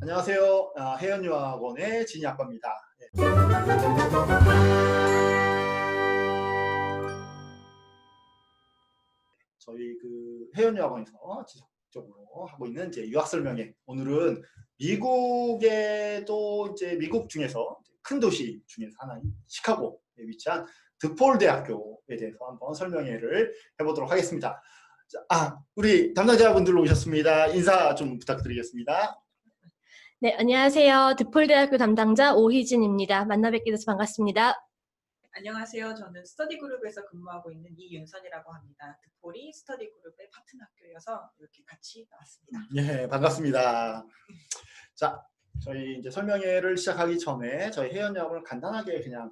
안녕하세요. 해연유학원의 진이아빠입니다. 저희 해연유학원에서 지속적으로 하고 있는 이제 유학 설명회. 오늘은 미국의 또 이제 미국 중에서 큰 도시 중에서 하나인 시카고에 위치한 드폴 대학교에 대해서 한번 설명회를 해보도록 하겠습니다. 우리 담당자분들 오셨습니다. 인사 좀 부탁드리겠습니다. 네, 안녕하세요. 드폴대학교 담당자 오희진입니다. 만나 뵙게 돼서 반갑습니다. 안녕하세요. 저는 스터디그룹에서 근무하고 있는 이윤선이라고 합니다. 드폴이 스터디그룹의 파트너 학교여서 이렇게 같이 나왔습니다. 예, 반갑습니다. 자, 저희 이제 설명회를 시작하기 전에 저희 해연유학원을 간단하게 그냥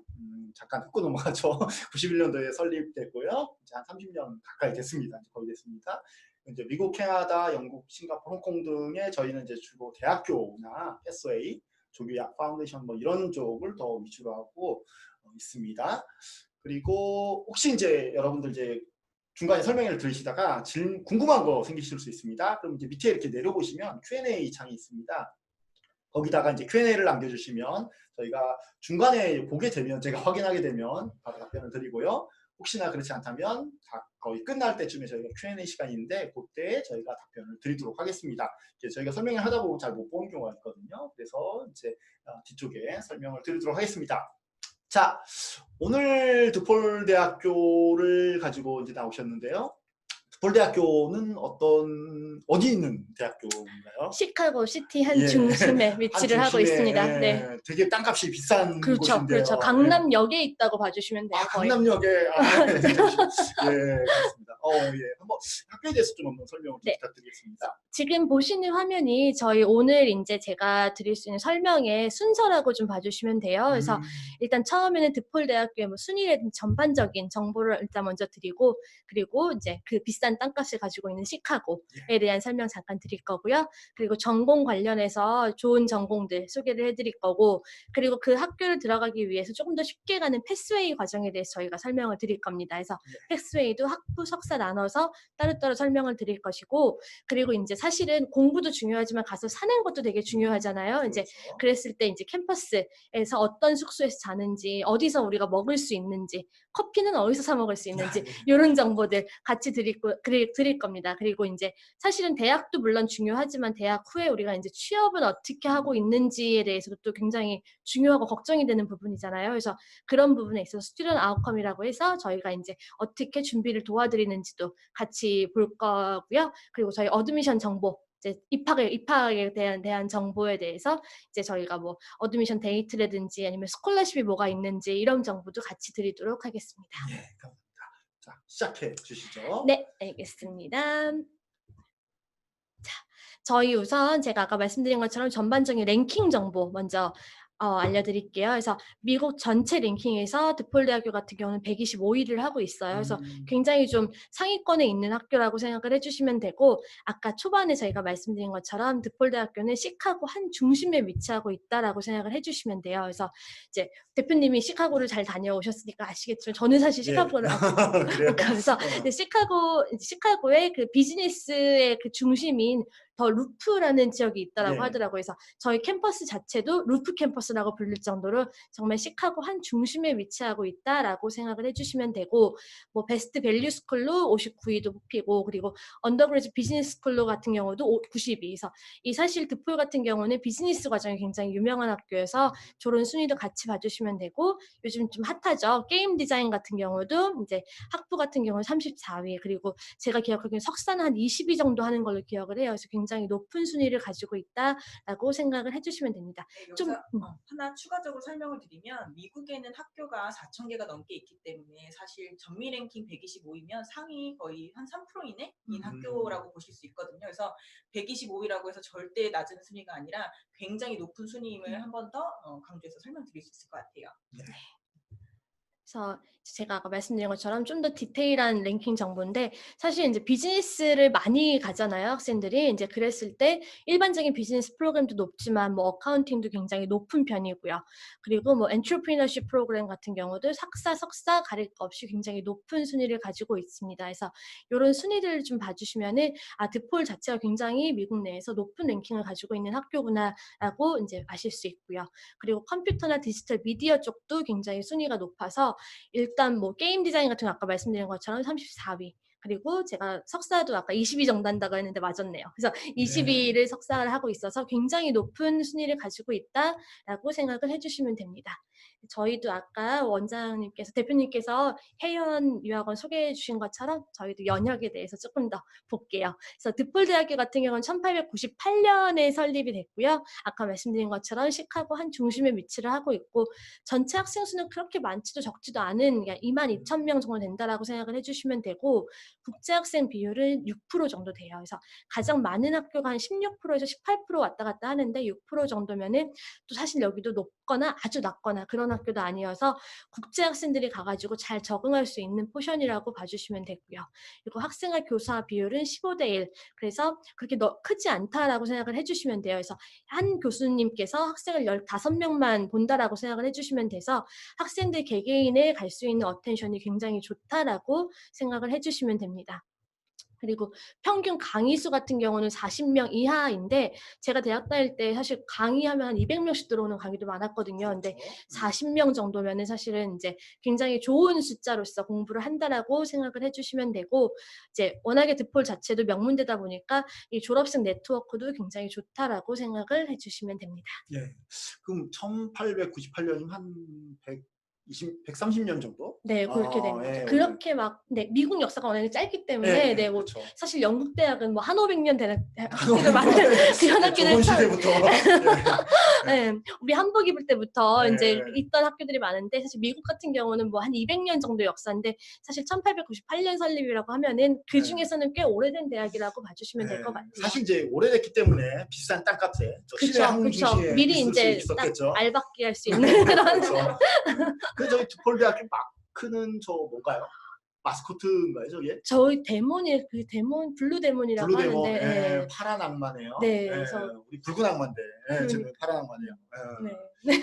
잠깐 훑고 넘어가죠. 91년도에 설립됐고요. 이제 한 30년 가까이 됐습니다. 이제 거의 됐습니다. 이제 미국, 캐나다, 영국, 싱가포르, 홍콩 등의 저희는 이제 주로 대학교나 패스웨이, 조교약, 파운데이션 뭐 이런 쪽을 더 위주로 하고 있습니다. 그리고 혹시 이제 여러분들 이제 중간에 설명회를 들으시다가 궁금한 거 생기실 수 있습니다. 그럼 이제 밑에 이렇게 내려보시면 Q&A 창이 있습니다. 거기다가 이제 Q&A를 남겨주시면 저희가 중간에 보게 되면 제가 확인하게 되면 바로 답변을 드리고요. 혹시나 그렇지 않다면 거의 끝날 때쯤에 저희가 Q&A 시간이 있는데 그때 저희가 답변을 드리도록 하겠습니다. 저희가 설명을 하다 보면 잘 못 보는 경우가 있거든요. 그래서 이제 뒤쪽에 설명을 드리도록 하겠습니다. 자, 오늘 드폴 대학교를 가지고 이제 나오셨는데요. 드폴 대학교는 어디 있는 대학교인가요? 시카고 시티 한 중심에 위치를 하고 있습니다. 네. 되게 땅값이 비싼 그렇죠, 곳인데요. 그렇죠. 강남역에 있다고 봐주시면 돼요. 거의. 강남역에 네. 그렇습니다. 한번 학교에 대해서 좀 한번 설명을 좀 부탁드리겠습니다. 지금 보시는 화면이 저희 오늘 이제 제가 드릴 수 있는 설명의 순서라고 좀 봐주시면 돼요. 그래서 일단 처음에는 드폴 대학교의 뭐 순위라든지 전반적인 정보를 일단 먼저 드리고, 그리고 이제 그 비싼 땅값을 가지고 있는 시카고에 대한 설명 잠깐 드릴 거고요. 그리고 전공 관련해서 좋은 전공들 소개를 해드릴 거고, 그리고 그 학교를 들어가기 위해서 조금 더 쉽게 가는 패스웨이 과정에 대해서 저희가 설명을 드릴 겁니다. 그래서 패스웨이도 학부, 석사 나눠서 따로따로 설명을 드릴 것이고, 그리고 이제 사실은 공부도 중요하지만 가서 사는 것도 되게 중요하잖아요. 그렇죠. 이제 그랬을 때 이제 캠퍼스에서 어떤 숙소에서 자는지, 어디서 우리가 먹을 수 있는지, 커피는 어디서 사 먹을 수 있는지 이런 정보들 같이 드릴 겁니다. 그리고 이제 사실은 대학도 물론 중요하지만 대학 후에 우리가 이제 취업은 어떻게 하고 있는지에 대해서도 또 굉장히 중요하고 걱정이 되는 부분이잖아요. 그래서 그런 부분에 있어서 스튜던트 아웃컴이라고 해서 저희가 이제 어떻게 준비를 도와드리는지도 같이 볼 거고요. 그리고 저희 어드미션 정보, 이제 입학에 대한 정보에 대해서 이제 저희가 뭐 어드미션 데이트라든지 아니면 스콜러십이 뭐가 있는지 이런 정보도 같이 드리도록 하겠습니다. 네, 감사합니다. 자, 시작해 주시죠. 네, 알겠습니다. 자, 저희 우선 제가 아까 말씀드린 것처럼 전반적인 랭킹 정보 먼저 알려드릴게요. 그래서 미국 전체 랭킹에서 드폴 대학교 같은 경우는 125위를 하고 있어요. 그래서 굉장히 좀 상위권에 있는 학교라고 생각을 해주시면 되고, 아까 초반에 저희가 말씀드린 것처럼 드폴 대학교는 시카고 한 중심에 위치하고 있다라고 생각을 해주시면 돼요. 그래서 이제 대표님이 시카고를 잘 다녀오셨으니까 아시겠지만 저는 사실 시카고를 그래서 시카고의 그 비즈니스의 그 중심인 더 루프라는 지역이 있다라고 하더라고요. 그래서 저희 캠퍼스 자체도 루프 캠퍼스라고 불릴 정도로 정말 시카고 한 중심에 위치하고 있다라고 생각을 해주시면 되고, 뭐 베스트 밸류 스쿨로 59위도 뽑히고, 그리고 언더그래지 비즈니스 스쿨로 같은 경우도 92위. 그래서 이 사실 드폴 같은 경우는 비즈니스 과정이 굉장히 유명한 학교여서 저런 순위도 같이 봐주시면 되고, 요즘 좀 핫하죠. 게임 디자인 같은 경우도 이제 학부 같은 경우는 34위, 그리고 제가 기억하기로는 석사는 한 20위 정도 하는 걸로 기억을 해요. 그래서 굉장히 높은 순위를 가지고 있다라고 생각을 해주시면 됩니다. 여기서 하나 추가적으로 설명을 드리면, 미국에는 학교가 4,000개가 넘게 있기 때문에 사실 전미 랭킹 125이면 상위 거의 한 3% 이내인 학교라고 보실 수 있거든요. 그래서 125위라고 해서 절대 낮은 순위가 아니라 굉장히 높은 순위임을 한 번 더 강조해서 설명드릴 수 있을 것 같아요. 네. 그래서 제가 아까 말씀드린 것처럼 좀 더 디테일한 랭킹 정보인데 사실 이제 비즈니스를 많이 가잖아요, 학생들이. 이제 그랬을 때 일반적인 비즈니스 프로그램도 높지만 뭐 어카운팅도 굉장히 높은 편이고요. 그리고 뭐 엔트러프리너십 프로그램 같은 경우도 석사, 석사 가릴 것 없이 굉장히 높은 순위를 가지고 있습니다. 그래서 이런 순위들을 좀 봐주시면은 아, 드폴 자체가 굉장히 미국 내에서 높은 랭킹을 가지고 있는 학교구나라고 이제 아실 수 있고요. 그리고 컴퓨터나 디지털 미디어 쪽도 굉장히 순위가 높아서 일단 뭐 게임 디자인 같은 거 아까 말씀드린 것처럼 34위. 그리고 제가 석사도 아까 20위 정도 한다고 했는데 맞았네요. 그래서 20위를 석사를 하고 있어서 굉장히 높은 순위를 가지고 있다라고 생각을 해주시면 됩니다. 저희도 아까 원장님께서 대표님께서 해연 유학원 소개해 주신 것처럼 저희도 연혁에 대해서 조금 더 볼게요. 그래서 드폴 대학교 같은 경우는 1898년에 설립이 됐고요. 아까 말씀드린 것처럼 시카고 한 중심에 위치를 하고 있고 전체 학생 수는 그렇게 많지도 적지도 않은 22,000명 정도 된다라고 생각을 해주시면 되고 국제 학생 비율은 6% 정도 돼요. 그래서 가장 많은 학교가 한 16%에서 18% 왔다 갔다 하는데 6% 정도면은 또 사실 여기도 높거나 아주 낮거나 그런 학교도 아니어서 국제 학생들이 가가지고 잘 적응할 수 있는 포션이라고 봐주시면 되고요. 그리고 학생과 교사 비율은 15대 1. 그래서 그렇게 크지 않다라고 생각을 해주시면 돼요. 그래서 한 교수님께서 학생을 15명만 본다라고 생각을 해주시면 돼서 학생들 개개인에 갈 수 있는 어텐션이 굉장히 좋다라고 생각을 해주시면 됩니다. 그리고 평균 강의 수 같은 경우는 40명 이하인데 제가 대학 다닐 때 사실 강의하면 한 200명씩 들어오는 강의도 많았거든요. 근데 40명 정도면은 사실은 이제 굉장히 좋은 숫자로서 공부를 한다라고 생각을 해주시면 되고 이제 워낙에 드폴 자체도 명문대다 보니까 이 졸업생 네트워크도 굉장히 좋다라고 생각을 해주시면 됩니다. 예. 그럼 1898년이면 한 130년 정도? 네, 그렇게 된 거죠. 예, 그렇게 막, 네, 미국 역사가 워낙에 짧기 때문에, 네, 뭐, 그렇죠. 사실 영국 대학은 뭐, 한 500년 되는 학교들 많은 그런 학교들 조선 시대부터. 네, 우리 한복 입을 때부터 네. 이제 있던 학교들이 많은데, 사실 미국 같은 경우는 뭐, 한 200년 정도 역사인데, 사실 1898년 설립이라고 하면은 그 중에서는 꽤 오래된 대학이라고 봐주시면 될 것 같아요. 사실 이제 오래됐기 때문에 비싼 땅값에 시내 항공 그쵸. 중심에 미리 있을 이제 수 딱 있었겠죠. 알박기 할 수 있는 그런. 그렇죠. 그 저희 드폴 대학교 마크는 저 뭔가요? 마스코트인가요, 저게? 저희 데몬이 그 데몬 블루 데몬이라고 블루 데몬, 하는데, 예, 예. 파란 악마네요. 네, 예, 그래서 우리 붉은 악마인데, 예, 지금 그러니까. 파란 악마네요. 네.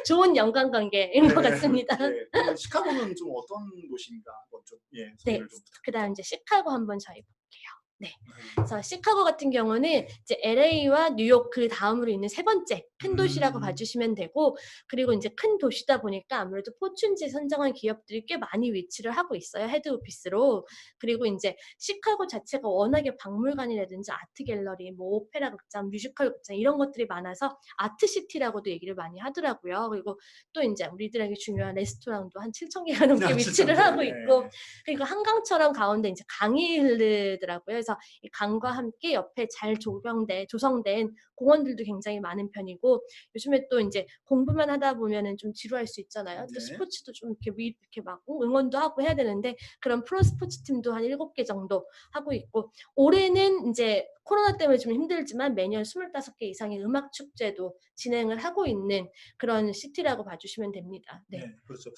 좋은 연관관계인 것 같습니다. 예, 그럼 시카고는 좀 어떤 도시인가? 좀, 예, 네, 소개를 좀 그다음 이제 시카고 한번 저희 볼게요. 네. 부탁드립니다. 그래서 시카고 같은 경우는 이제 LA와 뉴욕 그 다음으로 있는 세 번째 큰 도시라고 봐주시면 되고, 그리고 이제 큰 도시다 보니까 아무래도 포춘지 선정한 기업들이 꽤 많이 위치를 하고 있어요, 헤드 오피스로. 그리고 이제 시카고 자체가 워낙에 박물관이라든지 아트 갤러리, 뭐 오페라 극장, 뮤지컬 극장 이런 것들이 많아서 아트 시티라고도 얘기를 많이 하더라고요. 그리고 또 이제 우리들에게 중요한 레스토랑도 한 7,000개가 넘게 위치를 하고 있고, 그리고 한강처럼 가운데 이제 강이 흐르더라고요. 그래서 이 강과 함께 옆에 잘 조성된 공원들도 굉장히 많은 편이고, 요즘에 또 이제 공부만 하다 보면은 좀 지루할 수 있잖아요. 또 스포츠도 좀 이렇게 막 응원도 하고 해야 되는데 그런 프로 스포츠 팀도 한 7개 정도 하고 있고, 올해는 이제 코로나 때문에 좀 힘들지만 매년 25개 이상의 음악 축제도 진행을 하고 있는 그런 시티라고 봐주시면 됩니다. 네. 네, 그렇죠.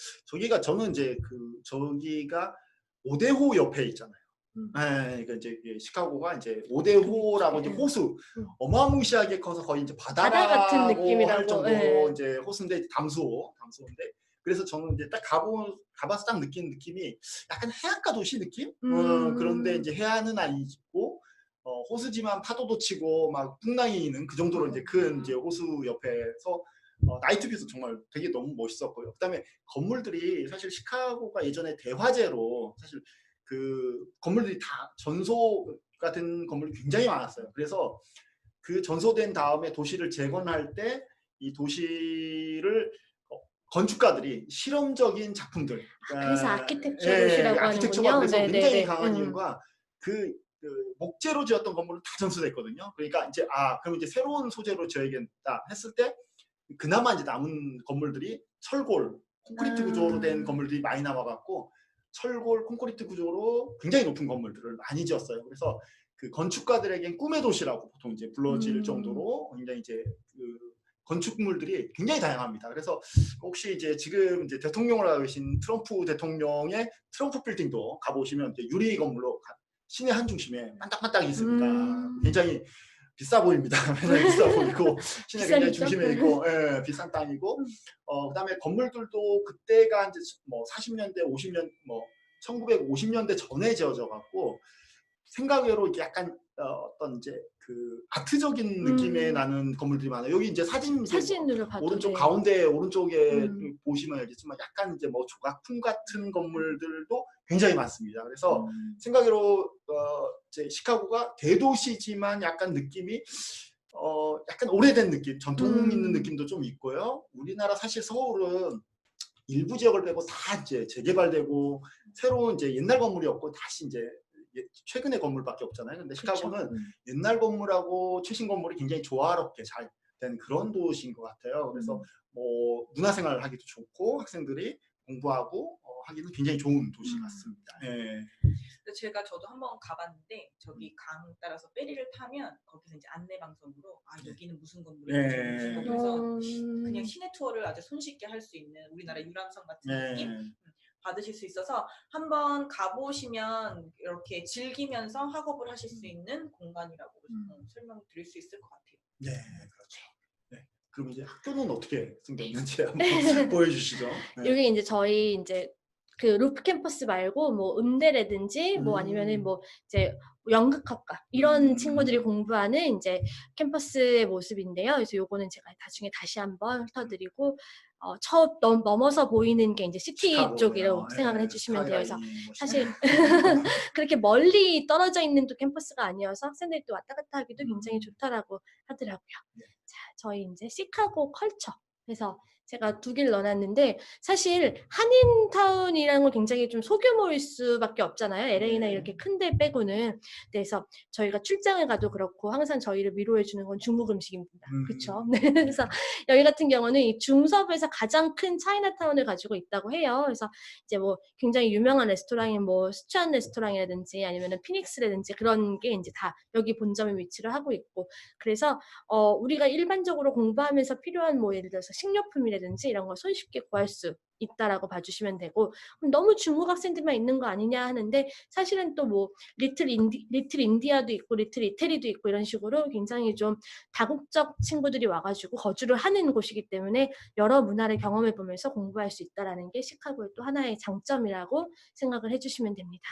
저는 이제 저기가 오데호 옆에 있잖아요. 그러니까 이제 시카고가 이제 오데호라고 이제 호수 어마무시하게 커서 거의 이제 바다 같은 느낌이라고 할 정도로 이제 호수인데 담수인데 그래서 저는 이제 딱 가봐서 딱 느낀 느낌이 약간 해안가 도시 느낌? 그런데 이제 해안은 아니고 호수지만 파도도 치고 막 풍랑이 그 정도로 이제 큰 이제 호수 옆에서 나이트뷰도 정말 되게 너무 멋있었고요. 그다음에 건물들이 사실 시카고가 예전에 대화재로 사실 그 건물들이 다 전소가 된 건물이 굉장히 많았어요. 그래서 그 전소된 다음에 도시를 재건할 때 이 도시를 건축가들이 실험적인 작품들. 그래서 아키텍처 도시라고 아키텍처가 하는군요. 그래서 네네네. 굉장히 강한 이유가 그 목재로 지었던 건물은 다 전소됐거든요. 그러니까 이제 그럼 이제 새로운 소재로 지어야겠다 했을 때 그나마 이제 남은 건물들이 철골, 콘크리트 구조로 된 건물들이 많이 남아갖고 철골, 콘크리트 구조로 굉장히 높은 건물들을 많이 지었어요. 그래서 그 건축가들에겐 꿈의 도시라고 보통 이제 불러질 정도로 굉장히 이제 건축물들이 굉장히 다양합니다. 그래서 혹시 이제 지금 이제 대통령을 하고 계신 트럼프 대통령의 트럼프 빌딩도 가보시면 이제 유리 건물로 시내 한 중심에 반딱반딱 있습니다. 굉장히 비싸 보입니다. 굉장히 비싸 보이고 시내 굉장히 비싸겠죠? 중심에 있고 비싼 땅이고 그다음에 건물들도 그때가 이제 뭐 40년대, 50년 뭐 1950년대 전에 지어져 갖고 생각외로 이렇게 약간 어떤 이제 그 아트적인 느낌의 나는 건물들이 많아요. 여기 이제 사진으로 봐도 오른쪽 네. 가운데 오른쪽에 보시면 알겠지만 약간 이제 뭐 조각품 같은 건물들도 굉장히 많습니다. 그래서 생각외로 이제 시카고가 대도시지만 약간 느낌이 약간 오래된 느낌, 전통 있는 느낌도 좀 있고요. 우리나라 사실 서울은 일부 지역을 빼고 다 이제 재개발되고 새로운 이제 옛날 건물이 없고 다시 이제 최근의 건물밖에 없잖아요. 근데 시카고는 옛날 건물하고 최신 건물이 굉장히 조화롭게 잘 된 그런 도시인 것 같아요. 그래서 뭐 문화생활을 하기도 좋고 학생들이 공부하고 하기는 굉장히 좋은 도시 같습니다. 예. 저도 한번 가봤는데 저기 강 따라서 페리를 타면 거기서 이제 안내 방송으로 여기는 무슨 건물인지 무슨 건물에서 그냥 시내 투어를 아주 손쉽게 할 수 있는 우리나라 유람선 같은 느낌 받으실 수 있어서 한번 가보시면 이렇게 즐기면서 학업을 하실 수 있는 공간이라고 설명드릴 수 있을 것 같아요. 네, 그렇죠. 네. 그럼 이제 학교는 어떻게 생겼는지 한번 보여주시죠. 네. 여기 이제 저희 이제 그 루프 캠퍼스 말고 뭐 음대라든지 뭐 아니면은 뭐 이제 연극학과 이런 친구들이 공부하는 이제 캠퍼스의 모습인데요. 그래서 요거는 제가 나중에 다시 한번 훑어드리고 넘어서 보이는 게 이제 시티 시카고고요. 쪽이라고 생각을 예, 해주시면 돼요. 그래서 스카이라인이 사실 멋있네요. 그렇게 멀리 떨어져 있는 또 캠퍼스가 아니어서 학생들이 또 왔다 갔다 하기도 굉장히 좋다라고 하더라고요. 자, 저희 이제 시카고 컬처. 그래서 제가 두 개를 넣어놨는데 사실 한인타운이라는 건 굉장히 좀 소규모일 수밖에 없잖아요. LA나 이렇게 큰 데 빼고는. 그래서 저희가 출장을 가도 그렇고 항상 저희를 위로해 주는 건 중국 음식입니다. 그렇죠? 그래서 여기 같은 경우는 이 중서부에서 가장 큰 차이나타운을 가지고 있다고 해요. 그래서 이제 뭐 굉장히 유명한 레스토랑인 뭐 스촨 레스토랑이라든지 아니면은 피닉스라든지 그런 게 이제 다 여기 본점에 위치를 하고 있고 그래서 우리가 일반적으로 공부하면서 필요한 뭐 예를 들어서 식료품이라든지 이런 걸 손쉽게 구할 수 있다라고 봐주시면 되고 그럼 너무 중국 학생들만 있는 거 아니냐 하는데 사실은 또 뭐 리틀 인디아도 있고 리틀 이태리도 있고 이런 식으로 굉장히 좀 다국적 친구들이 와가지고 거주를 하는 곳이기 때문에 여러 문화를 경험해 보면서 공부할 수 있다라는 게 시카고의 또 하나의 장점이라고 생각을 해주시면 됩니다.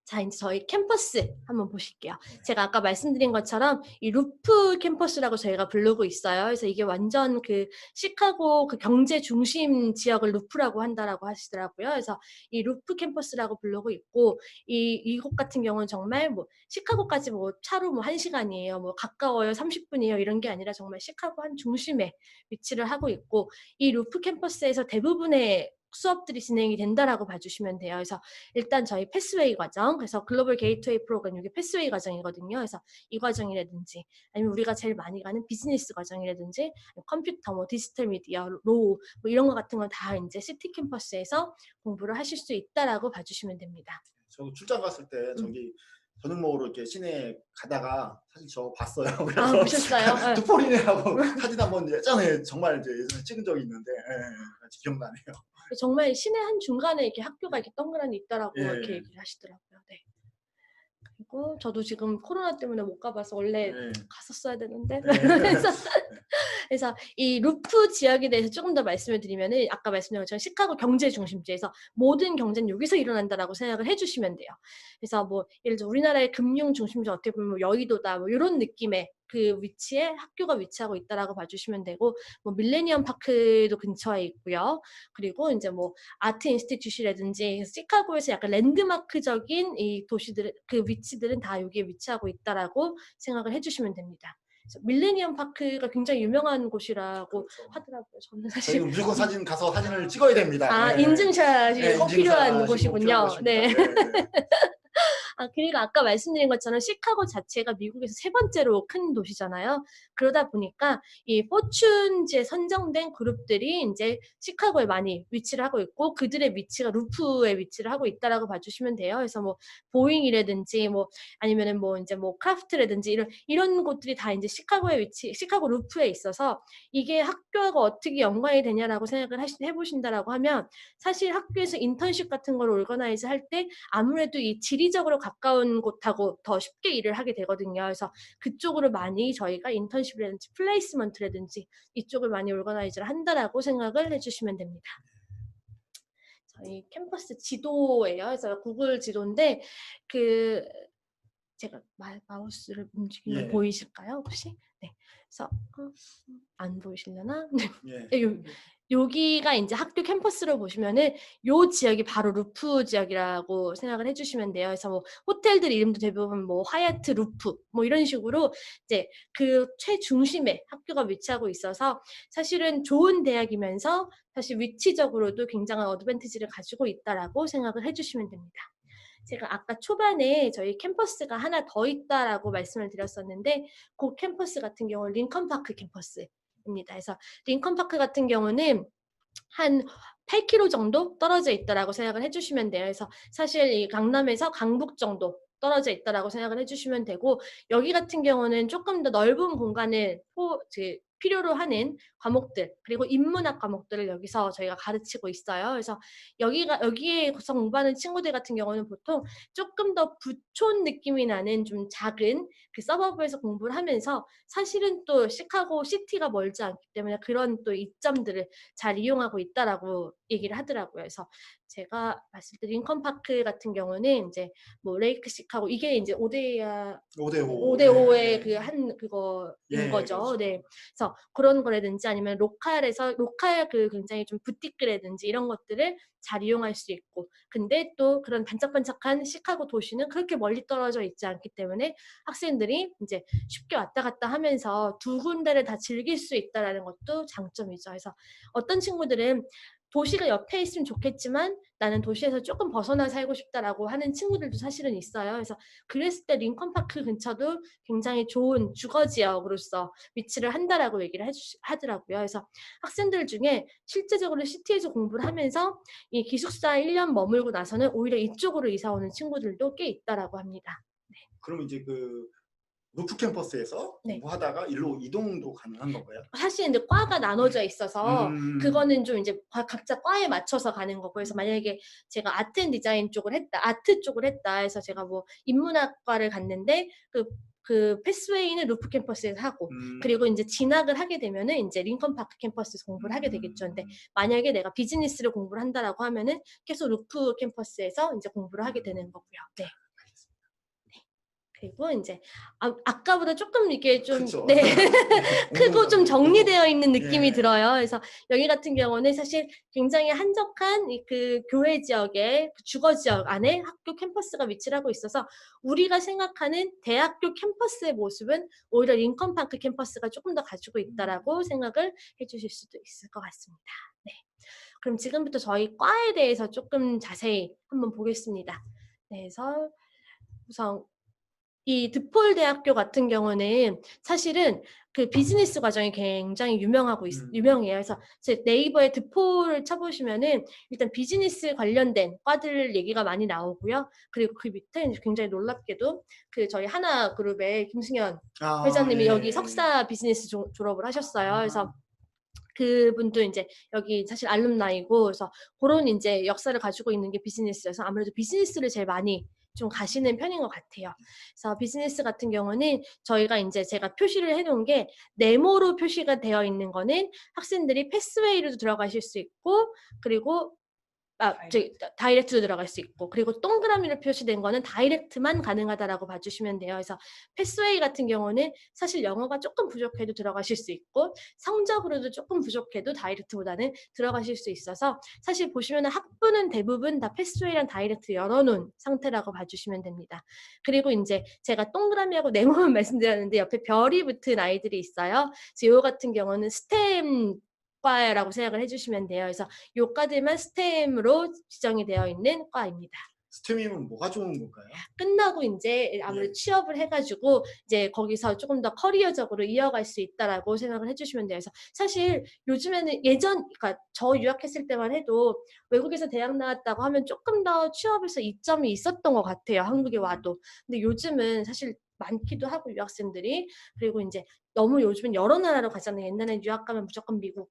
자, 이제 저희 캠퍼스 한번 보실게요. 제가 아까 말씀드린 것처럼 이 루프 캠퍼스라고 저희가 부르고 있어요. 그래서 이게 완전 그 시카고 그 경제 중심 지역을 루프라고 한다라고 하시더라고요. 그래서 이 루프 캠퍼스라고 부르고 있고 이곳 같은 경우는 정말 뭐 시카고까지 뭐 차로 뭐 1시간이에요. 뭐 가까워요. 30분이에요. 이런 게 아니라 정말 시카고 한 중심에 위치를 하고 있고 이 루프 캠퍼스에서 대부분의 수업들이 진행이 된다라고 봐주시면 돼요. 그래서 일단 저희 패스웨이 과정, 그래서 글로벌 게이트웨이 프로그램 이게 패스웨이 과정이거든요. 그래서 이 과정이라든지 아니면 우리가 제일 많이 가는 비즈니스 과정이라든지 컴퓨터, 뭐 디지털 미디어, 로우 뭐 이런 거 같은 건 다 이제 시티 캠퍼스에서 공부를 하실 수 있다라고 봐주시면 됩니다. 저 출장 갔을 때 저기 저녁 먹으러 이렇게 시내 가다가 사실 저 봤어요. 그래서 보셨어요? 두포리네 하고 사진 한번 예전에 정말 이제 예전에 찍은 적이 있는데 아직 기억나네요. 정말 시내 한 중간에 이렇게 학교가 이렇게 동그라미 있다라고 이렇게 얘기를 하시더라고요. 네. 그리고 저도 지금 코로나 때문에 못 가봐서 원래 갔었어야 되는데 그래서 이 루프 지역에 대해서 조금 더 말씀을 드리면은 아까 말씀드린 것처럼 시카고 경제 중심지에서 모든 경제는 여기서 일어난다라고 생각을 해주시면 돼요. 그래서 뭐 예를 들어 우리나라의 금융 중심지 어떻게 보면 뭐 여의도다 뭐 이런 느낌의 그 위치에 학교가 위치하고 있다라고 봐주시면 되고 뭐 밀레니엄 파크도 근처에 있고요. 그리고 이제 뭐 아트 인스티튜트라든지 시카고에서 약간 랜드마크적인 이 도시들 그 위치들은 다 여기에 위치하고 있다라고 생각을 해주시면 됩니다. 밀레니엄 파크가 굉장히 유명한 곳이라고 하더라고요. 저는 사실 저희는 무조건 사진 가서 사진을 찍어야 됩니다. 인증샷이 꼭 필요한 곳이군요. 네. 그리고 아까 말씀드린 것처럼 시카고 자체가 미국에서 세 번째로 큰 도시잖아요. 그러다 보니까 이 포춘지에 선정된 그룹들이 이제 시카고에 많이 위치를 하고 있고 그들의 위치가 루프에 위치를 하고 있다라고 봐주시면 돼요. 그래서 뭐 보잉이라든지 뭐 아니면은 뭐 이제 뭐 크라프트라든지 이런 곳들이 다 이제 시카고 루프에 있어서 이게 학교하고 어떻게 연관이 되냐라고 생각을 해보신다라고 하면 사실 학교에서 인턴십 같은 걸 오거나이즈 할 때 아무래도 이 지리적으로 가까운 곳하고 더 쉽게 일을 하게 되거든요. 그래서 그쪽으로 많이 저희가 인턴십이라든지 플레이스먼트라든지 이쪽을 많이 오거나이즈를 한다라고 생각을 해주시면 됩니다. 저희 캠퍼스 지도예요. 그래서 구글 지도인데 그 제가 마우스를 움직이면 예. 보이실까요, 혹시? 네. 그래서 안 보이시려나? 예. 네, 여기가 이제 학교 캠퍼스로 보시면은 요 지역이 바로 루프 지역이라고 생각을 해주시면 돼요. 그래서 뭐 호텔들 이름도 대부분 뭐 하얏트 루프 뭐 이런 식으로 이제 그 최중심에 학교가 위치하고 있어서 사실은 좋은 대학이면서 사실 위치적으로도 굉장한 어드밴티지를 가지고 있다라고 생각을 해주시면 됩니다. 제가 아까 초반에 저희 캠퍼스가 하나 더 있다라고 말씀을 드렸었는데 그 캠퍼스 같은 경우는 링컨파크 캠퍼스입니다. 그래서 링컨파크 같은 경우는 한 8km 정도 떨어져 있다라고 생각을 해주시면 돼요. 그래서 사실 이 강남에서 강북 정도 떨어져 있다라고 생각을 해주시면 되고 여기 같은 경우는 조금 더 넓은 공간을 필요로 하는 과목들 그리고 인문학 과목들을 여기서 저희가 가르치고 있어요. 그래서 여기에서 공부하는 친구들 같은 경우는 보통 조금 더 부촌 느낌이 나는 좀 작은 그 서버브에서 공부를 하면서 사실은 또 시카고 시티가 멀지 않기 때문에 그런 또 이점들을 잘 이용하고 있다라고 얘기를 하더라고요. 그래서 제가 봤을 때 링컨파크 같은 경우는 이제 뭐 레이크 시카고 이게 이제 5대5의 5대5. 그 한 그거인 예, 거죠. 그렇죠. 네. 그래서 그런 거라든지 아니면 로컬 그 굉장히 좀 부티크라든지 이런 것들을 잘 이용할 수 있고 근데 또 그런 반짝반짝한 시카고 도시는 그렇게 멀리 떨어져 있지 않기 때문에 학생들이 이제 쉽게 왔다 갔다 하면서 두 군데를 다 즐길 수 있다라는 것도 장점이죠. 그래서 어떤 친구들은 도시가 옆에 있으면 좋겠지만 나는 도시에서 조금 벗어나 살고 싶다라고 하는 친구들도 사실은 있어요. 그래서 그랬을 때 링컨파크 근처도 굉장히 좋은 주거 지역으로서 위치를 한다라고 얘기를 하더라고요. 그래서 학생들 중에 실제적으로 시티에서 공부를 하면서 이 기숙사 1년 머물고 나서는 오히려 이쪽으로 이사 오는 친구들도 꽤 있다라고 합니다. 그럼 이제 그 루프 캠퍼스에서 네. 공부하다가 일로 이동도 가능한 건가요? 사실 이제 과가 나눠져 있어서 그거는 좀 이제 각자 과에 맞춰서 가는 거고 그래서 만약에 제가 아트 앤 디자인 쪽을 했다, 아트 쪽을 했다 해서 제가 뭐 인문학과를 갔는데 그 패스웨이는 루프 캠퍼스에서 하고 그리고 이제 진학을 하게 되면은 이제 링컨파크 캠퍼스에서 공부를 하게 되겠죠. 근데 만약에 내가 비즈니스를 공부를 한다라고 하면은 계속 루프 캠퍼스에서 이제 공부를 하게 되는 거고요. 네. 그리고 이제 아까보다 조금 이게 좀 그쵸. 네. 크고 좀 정리되어 있는 예. 느낌이 들어요. 그래서 여기 같은 경우는 사실 굉장히 한적한 그 교외 지역의 주거 지역 안에 학교 캠퍼스가 위치를 하고 있어서 우리가 생각하는 대학교 캠퍼스의 모습은 오히려 링컨파크 캠퍼스가 조금 더 가지고 있다라고 생각을 해주실 수도 있을 것 같습니다. 네. 그럼 지금부터 저희 과에 대해서 조금 자세히 한번 보겠습니다. 네, 그래서 우선 이 드폴 대학교 같은 경우는 사실은 그 비즈니스 과정이 굉장히 유명해요. 그래서 제 네이버에 드폴을 쳐보시면은 일단 비즈니스 관련된 과들 얘기가 많이 나오고요. 그리고 그 밑에 굉장히 놀랍게도 그 저희 하나 그룹의 김승현 회장님이 여기 석사 비즈니스 졸업을 하셨어요. 그래서 그분도 이제 여기 사실 알룸나이고 그래서 그런 이제 역사를 가지고 있는 게 비즈니스여서 아무래도 비즈니스를 제일 많이 좀 가시는 편인 것 같아요. 그래서 비즈니스 같은 경우는 저희가 이제 제가 표시를 해놓은 게 네모로 표시가 되어 있는 거는 학생들이 패스웨이로도 들어가실 수 있고 그리고 다이렉트로 들어갈 수 있고 그리고 동그라미로 표시된 거는 다이렉트만 가능하다라고 봐주시면 돼요. 그래서 패스웨이 같은 경우는 사실 영어가 조금 부족해도 들어가실 수 있고 성적으로도 조금 부족해도 다이렉트보다는 들어가실 수 있어서 사실 보시면 학부는 대부분 다 패스웨이랑 다이렉트 열어놓은 상태라고 봐주시면 됩니다. 그리고 이제 제가 동그라미하고 네모만 말씀드렸는데 옆에 별이 붙은 아이들이 있어요. 이 같은 경우는 스템 과라고 생각을 해주시면 돼요. 그래서 요 과들만 스템으로 지정이 되어 있는 과입니다. 스템이면 뭐가 좋은 건가요? 끝나고 이제 아무래도 예. 취업을 해가지고 이제 거기서 조금 더 커리어적으로 이어갈 수 있다라고 생각을 해주시면 돼요. 그래서 사실 요즘에는 그러니까 저 유학했을 때만 해도 외국에서 대학 나왔다고 하면 조금 더 취업에서 이점이 있었던 것 같아요. 한국에 와도. 근데 요즘은 사실 많기도 하고 유학생들이. 그리고 이제 너무 요즘은 여러 나라로 가잖아요. 옛날에는 유학 가면 무조건 미국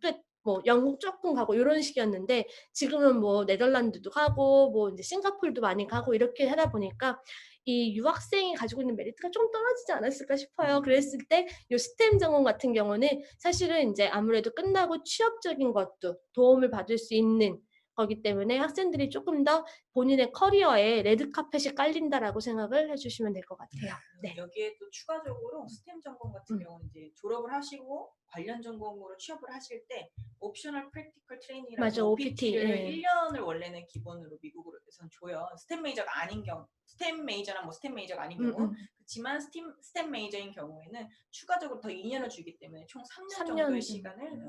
끝. 뭐 영국 조금 가고 이런 식이었는데 지금은 뭐 네덜란드도 가고 뭐 이제 싱가포르도 많이 가고 이렇게 하다 보니까 이 유학생이 가지고 있는 메리트가 좀 떨어지지 않았을까 싶어요. 그랬을 때 이 스템 전공 같은 경우는 사실은 이제 아무래도 끝나고 취업적인 것도 도움을 받을 수 있는 거기 때문에 학생들이 조금 더 본인의 커리어에 레드카펫이 깔린다라고 생각을 해주시면 될 것 같아요. 네. 여기에 또 추가적으로 스템 전공 같은 음. 경우는 이제 졸업을 하시고 관련 전공으로 취업을 하실 때 옵셔널 프랙티컬 맞아, 트레이닝이라고 OPT. OPT를 예. 1년을 원래는 기본으로 미국에서는 줘요. 스템 메이저가 아닌 경우, 스템 메이저나 뭐 스템 메이저가 아닌 경우. 그렇지만 스템 메이저인 경우에는 추가적으로 더 2년을 주기 때문에 총 3년 3년. 정도의 시간을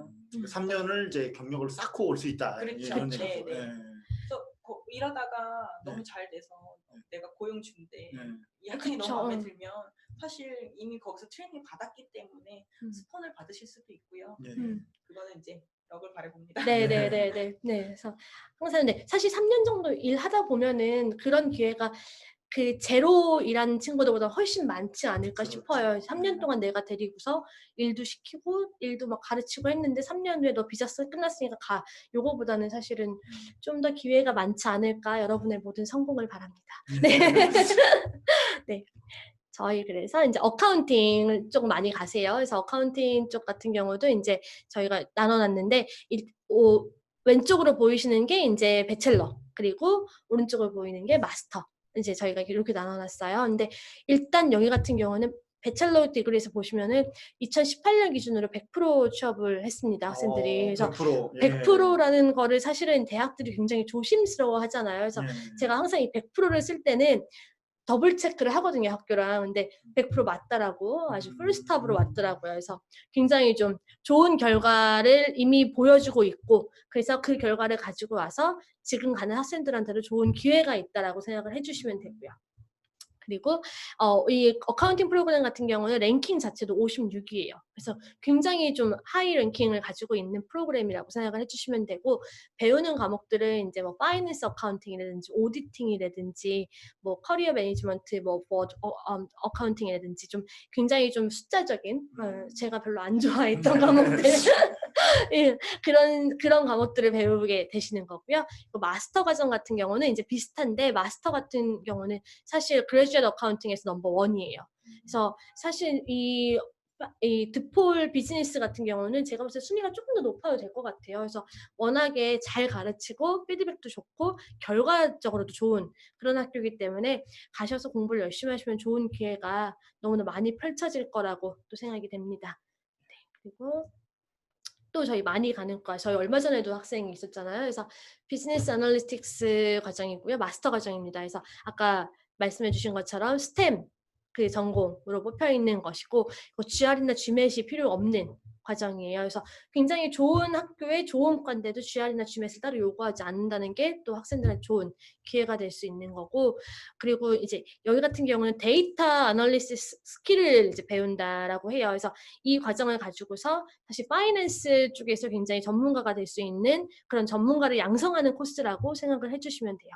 3년을 이제 경력을 쌓고 올 수 있다. 그렇죠. 이런 그렇죠. 얘기죠. 네, 네. 예. 그래서 이러다가 네. 너무 잘 돼서 내가 고용주인데 네. 이 학생이 너무 그쵸. 마음에 들면 사실 이미 거기서 트레이닝 받았기 때문에 스폰을 받으실 수도 있고요. 네. 그거는 이제 럭을 바라봅니다. 네네네네. 네. 그래서 항상 근데 사실 3년 정도 일하다 보면은 그런 기회가 그 제로 일하는 친구들보다 훨씬 많지 않을까 그렇죠. 싶어요. 3년 동안 내가 데리고서 일도 시키고 일도 막 가르치고 했는데 3년 후에 너 비자 끝났으니까 가. 요거보다는 사실은 좀 더 기회가 많지 않을까. 여러분의 모든 성공을 바랍니다. 네. 네. 저희 그래서 이제 어카운팅을 좀 많이 가세요. 그래서 어카운팅 쪽 같은 경우도 이제 저희가 나눠놨는데 왼쪽으로 보이시는 게 이제 배첼러 그리고 오른쪽으로 보이는 게 마스터. 이제 저희가 이렇게 나눠놨어요. 근데 일단 여기 같은 경우는 배첼러 디그리에서 보시면은 2018년 기준으로 100% 취업을 했습니다. 학생들이. 그래서 100%. 100%라는 거를 사실은 대학들이 굉장히 조심스러워 하잖아요. 그래서 제가 항상 이 100%를 쓸 때는 더블 체크를 하거든요, 학교랑. 근데 100% 맞다라고 아주 풀스톱으로 왔더라고요. 그래서 굉장히 좀 좋은 결과를 이미 보여주고 있고 그래서 그 결과를 가지고 와서 지금 가는 학생들한테도 좋은 기회가 있다라고 생각을 해주시면 되고요. 그리고 이 어카운팅 프로그램 같은 경우는 랭킹 자체도 56위예요. 그래서 굉장히 좀 하이 랭킹을 가지고 있는 프로그램이라고 생각을 해주시면 되고 배우는 과목들은 이제 뭐 파이낸스 어카운팅이라든지 오디팅이라든지 뭐 커리어 매니지먼트 뭐 어카운팅이라든지 좀 굉장히 좀 숫자적인 제가 별로 안 좋아했던 과목들 예, 그런 과목들을 배우게 되시는 거고요. 마스터 과정 같은 경우는 이제 비슷한데 마스터 같은 경우는 사실 그레주에이트 어카운팅에서 넘버 원이에요. 그래서 사실 이 드폴 비즈니스 같은 경우는 제가 봤을 때 순위가 조금 더 높아도 될 것 같아요. 그래서 워낙에 잘 가르치고 피드백도 좋고 결과적으로도 좋은 그런 학교이기 때문에 가셔서 공부를 열심히 하시면 좋은 기회가 너무나 많이 펼쳐질 거라고 또 생각이 됩니다. 네, 그리고 또 저희 많이 가는 과 저희 얼마 전에도 학생이 있었잖아요. 그래서 비즈니스 애널리틱스 과정이고요. 마스터 과정입니다. 그래서 아까 말씀해 주신 것처럼 스템 그 전공으로 뽑혀 있는 것이고 GR이나 GMAT이 필요 없는 과정이에요. 그래서 굉장히 좋은 학교에 좋은 과인데도 GR이나 GMAT을 따로 요구하지 않는다는 게 또 학생들한테 좋은 기회가 될 수 있는 거고 그리고 이제 여기 같은 경우는 데이터 애널리시스 스킬을 이제 배운다라고 해요. 그래서 이 과정을 가지고서 사실 파이낸스 쪽에서 굉장히 전문가가 될 수 있는 그런 전문가를 양성하는 코스라고 생각을 해주시면 돼요.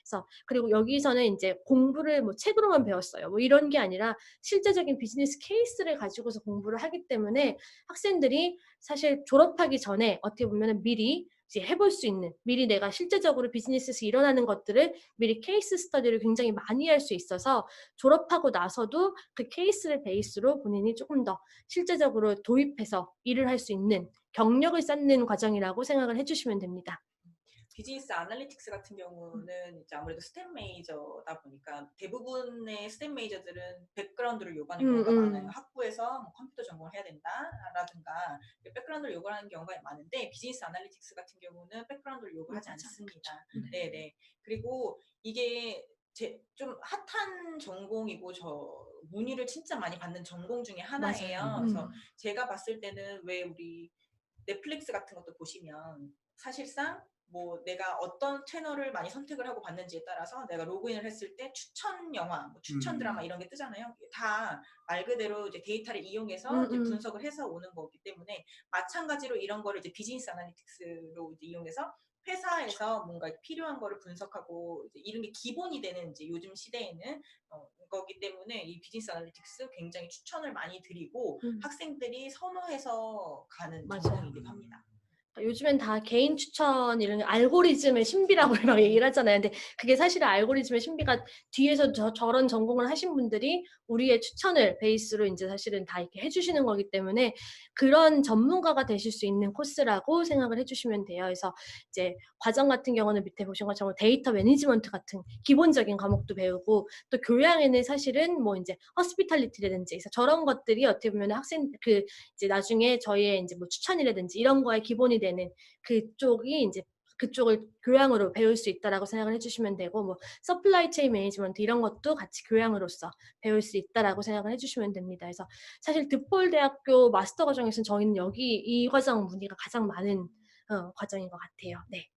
그래서 그리고 여기서는 이제 공부를 뭐 책으로만 배웠어요. 뭐 이런 게 아니라 실제적인 비즈니스 케이스를 가지고서 공부를 하기 때문에 학생들이 사실 졸업하기 전에 어떻게 보면 미리 이제 해볼 수 있는 미리 내가 실제적으로 비즈니스에서 일어나는 것들을 미리 케이스 스터디를 굉장히 많이 할 수 있어서 졸업하고 나서도 그 케이스를 베이스로 본인이 조금 더 실제적으로 도입해서 일을 할 수 있는 경력을 쌓는 과정이라고 생각을 해주시면 됩니다. 비즈니스 아날리틱스 같은 경우는 이제 아무래도 스템 메이저다 보니까 대부분의 스템 메이저들은 백그라운드를 요구하는 경우가 많아요. 학부에서 뭐 컴퓨터 전공을 해야 된다라든가 백그라운드를 요구하는 경우가 많은데 비즈니스 아날리틱스 같은 경우는 백그라운드를 요구하지 않습니다. 네네. 그리고 이게 좀 핫한 전공이고 저 문의를 진짜 많이 받는 전공 중에 하나예요. 그래서 제가 봤을 때는 왜 우리 넷플릭스 같은 것도 보시면 사실상 뭐 내가 어떤 채널을 많이 선택을 하고 봤는지에 따라서 내가 로그인을 했을 때 추천 영화, 뭐 추천 드라마 이런 게 뜨잖아요. 다 말 그대로 이제 데이터를 이용해서 이제 분석을 해서 오는 거기 때문에 마찬가지로 이런 거를 이제 비즈니스 아나리틱스로 이제 이용해서 회사에서 뭔가 필요한 거를 분석하고 이제 이런 게 기본이 되는 이제 요즘 시대에는 거기 때문에 이 비즈니스 아나리틱스 굉장히 추천을 많이 드리고 학생들이 선호해서 가는 맞아요. 전공이기도 합니다. 요즘엔 다 개인 추천 이런 알고리즘의 신비라고 막 얘기를 하잖아요. 근데 그게 사실은 알고리즘의 신비가 뒤에서 저런 전공을 하신 분들이 우리의 추천을 베이스로 이제 사실은 다 이렇게 해주시는 거기 때문에 그런 전문가가 되실 수 있는 코스라고 생각을 해주시면 돼요. 그래서 이제 과정 같은 경우는 밑에 보신 것처럼 데이터 매니지먼트 같은 기본적인 과목도 배우고 또 교양에는 사실은 뭐 이제 허스피탈리티라든지 그래서 저런 것들이 어떻게 보면 학생 그 이제 나중에 저희의 이제 뭐 추천이라든지 이런 거에 기본이 되는 그쪽이 이제 그쪽을 교양으로 배울 수 있다라고 생각을 해주시면 되고 뭐 서플라이 체인 매니지먼트 이런 것도 같이 교양으로서 배울 수 있다라고 생각을 해주시면 됩니다. 그래서 사실 드폴 대학교 마스터 과정에서는 저희는 여기 이 과정 문의가 가장 많은 과정인 것 같아요. 네.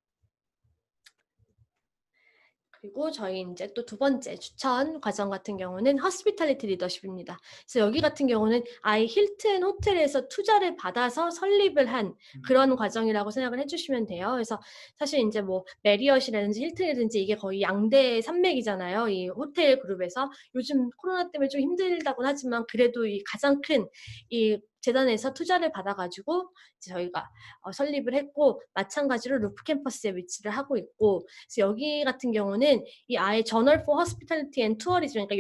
그리고 저희 이제 또 두 번째 추천 과정 같은 경우는 허스피탈리티 리더십입니다. 그래서 여기 같은 경우는 아예 힐튼 호텔에서 투자를 받아서 설립을 한 그런 과정이라고 생각을 해주시면 돼요. 그래서 사실 이제 뭐 메리엇이라든지 힐튼이라든지 이게 거의 양대 산맥이잖아요. 이 호텔 그룹에서 요즘 코로나 때문에 좀 힘들다고는 하지만 그래도 이 가장 큰 이 재단에서 투자를 받아가지고 저희가 설립을 했고 마찬가지로 루프 캠퍼스에 위치를 하고 있고 그래서 여기 같은 경우는 이 아예 저널 포 허스피탈리티 앤 투어리즘 그러니까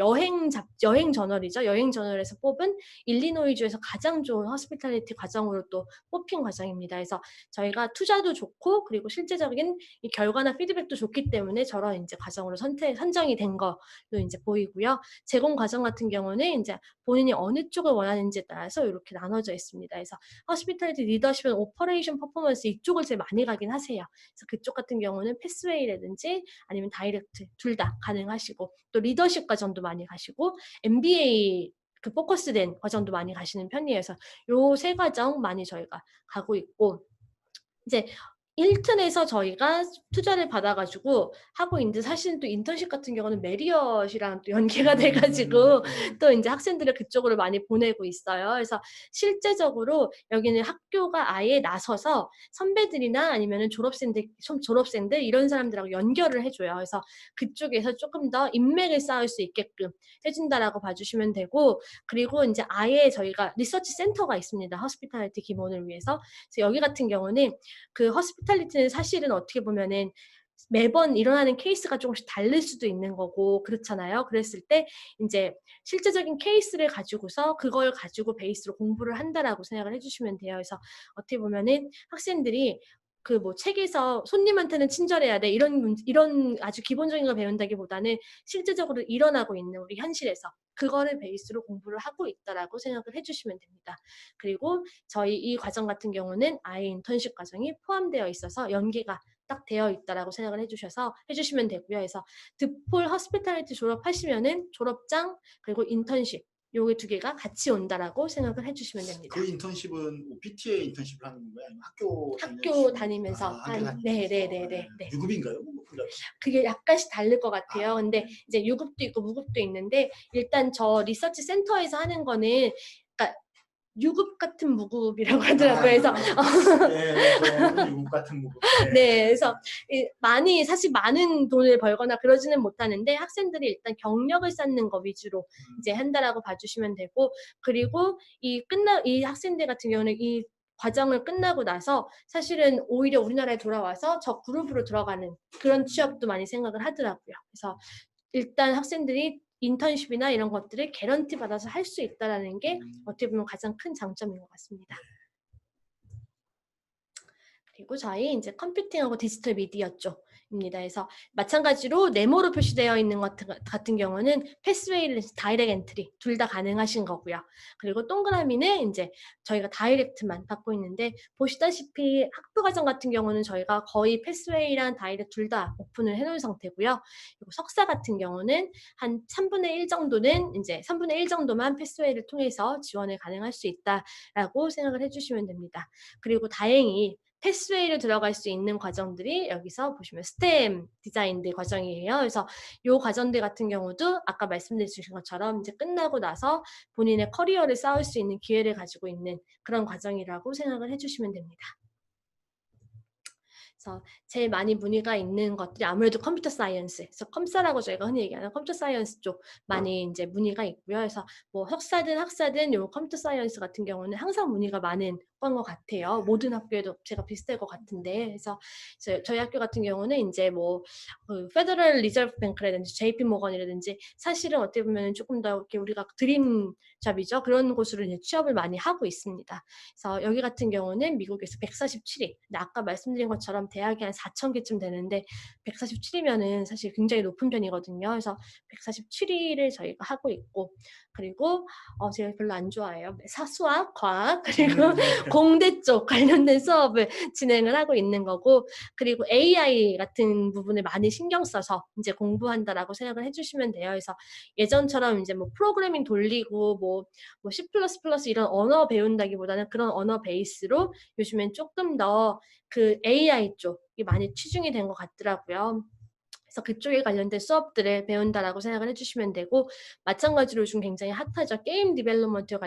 여행 저널이죠. 여행 저널에서 뽑은 일리노이주에서 가장 좋은 허스피탈리티 과정으로 또 뽑힌 과정입니다. 그래서 저희가 투자도 좋고 그리고 실제적인 이 결과나 피드백도 좋기 때문에 저런 이제 과정으로 선정이 된 거로 이제 보이고요. 제공 과정 같은 경우는 이제 본인이 어느 쪽을 원하는지에 따라서 이렇게 나눠져 있습니다. 그래서 허스피탈리티 리더십은 오퍼레이션 퍼포먼스 이쪽을 제일 많이 가긴 하세요. 그래서 그쪽 같은 경우는 패스웨이라든지 아니면 다이렉트 둘 다 가능하시고 또 리더십 과정도 많이 가시고 MBA 그 포커스된 과정도 많이 가시는 편이에요. 그래서 요 세 과정 많이 저희가 가고 있고 이제 힐튼에서 저희가 투자를 받아가지고 하고 있는데 사실은 또 인턴십 같은 경우는 메리엇이랑 또 연계가 돼가지고 또 이제 학생들을 그쪽으로 많이 보내고 있어요. 그래서 실제적으로 여기는 학교가 아예 나서서 선배들이나 아니면은 졸업생들 이런 사람들하고 연결을 해줘요. 그래서 그쪽에서 조금 더 인맥을 쌓을 수 있게끔 해준다라고 봐주시면 되고 그리고 이제 아예 저희가 리서치 센터가 있습니다. 허스피탈리티 기본을 위해서. 그래서 여기 같은 경우는 그 허스피탈리티는 사실은 어떻게 보면은 매번 일어나는 케이스가 조금씩 다를 수도 있는 거고 그렇잖아요. 그랬을 때 이제 실제적인 케이스를 가지고서 그걸 가지고 베이스로 공부를 한다라고 생각을 해주시면 돼요. 그래서 어떻게 보면은 학생들이 그 뭐 책에서 손님한테는 친절해야 돼 이런 아주 기본적인 걸 배운다기보다는 실제적으로 일어나고 있는 우리 현실에서 그거를 베이스로 공부를 하고 있다라고 생각을 해주시면 됩니다. 그리고 저희 이 과정 같은 경우는 아예 인턴십 과정이 포함되어 있어서 연계가 딱 되어 있다라고 생각을 해주시면 되고요. 그래서 드폴 허스피탈리티 졸업하시면은 졸업장 그리고 인턴십 요게 두 개가 같이 온다라고 생각을 해주시면 됩니다. 그 인턴십은 뭐 PTA 인턴십을 하는 건가요? 아니면 학교 다니면서 학교 다니면서. 네. 유급인가요? 그게 약간씩 다를 것 같아요. 근데 이제 유급도 있고 무급도 있는데 일단 저 리서치 센터에서 하는 거는 그러니까 유급 같은 무급이라고 하더라고요. 그래서 유급 같은 무급. 네, 그래서 사실 많은 돈을 벌거나 그러지는 못하는데 학생들이 일단 경력을 쌓는 거 위주로 이제 한다라고 봐주시면 되고 그리고 이 학생들 같은 경우는 이 과정을 끝나고 나서 사실은 오히려 우리나라에 돌아와서 저 그룹으로 들어가는 그런 취업도 많이 생각을 하더라고요. 그래서 일단 학생들이 인턴십이나 이런 것들을 개런티 받아서 할 수 있다는 게 어떻게 보면 가장 큰 장점인 것 같습니다. 그리고 저희 이제 컴퓨팅하고 디지털 미디어 쪽입니다. 그래서 마찬가지로 네모로 표시되어 있는 것 같은 경우는 패스웨이, 다이렉트 엔트리 둘 다 가능하신 거고요. 그리고 동그라미는 이제 저희가 다이렉트만 받고 있는데 보시다시피 학부 과정 같은 경우는 저희가 거의 패스웨이랑 다이렉트 둘 다 오픈을 해놓은 상태고요. 그리고 석사 같은 경우는 한 3분의 1 정도는 이제 3분의 1 정도만 패스웨이를 통해서 지원을 가능할 수 있다라고 생각을 해주시면 됩니다. 그리고 다행히 패스웨이로 들어갈 수 있는 과정들이 여기서 보시면 스템 디자인들 과정이에요. 그래서 이 과정들 같은 경우도 아까 말씀드린 것처럼 이제 끝나고 나서 본인의 커리어를 쌓을 수 있는 기회를 가지고 있는 그런 과정이라고 생각을 해주시면 됩니다. 그래서 제일 많이 문의가 있는 것들이 아무래도 컴퓨터 사이언스, 그래서 컴사라고 저희가 흔히 얘기하는 컴퓨터 사이언스 쪽 많이 이제 문의가 있고요. 그래서 뭐 석사든 학사든 요 컴퓨터 사이언스 같은 경우는 항상 문의가 많은 건 것 같아요. 모든 학교에도 제가 비슷할 것 같은데, 그래서 저희 학교 같은 경우는 이제 뭐 페더럴 리저브 뱅크라든지 JP 모건이라든지 사실은 어떻게 보면 조금 더 이렇게 우리가 드림 잡이죠. 그런 곳으로 이제 취업을 많이 하고 있습니다. 그래서 여기 같은 경우는 미국에서 147위. 근데 아까 말씀드린 것처럼 대학이 한 4,000개쯤 되는데 147위면은 사실 굉장히 높은 편이거든요. 그래서 147위를 저희가 하고 있고, 그리고 제가 별로 안 좋아해요. 수학, 과학, 그리고 공대 쪽 관련된 수업을 진행을 하고 있는 거고, 그리고 AI 같은 부분을 많이 신경 써서 이제 공부한다라고 생각을 해주시면 돼요. 그래서 예전처럼 이제 뭐 프로그래밍 돌리고 뭐 C++ 이런 언어 배운다기보다는 그런 언어 베이스로 요즘엔 조금 더 그 AI 쪽이 많이 치중이 된 것 같더라고요. 그래서 그쪽에 관련된 수업들을 배운다라고 생각을 해주시면 되고, 마찬가지로 요즘 굉장히 핫하죠. 게임 디벨롭먼트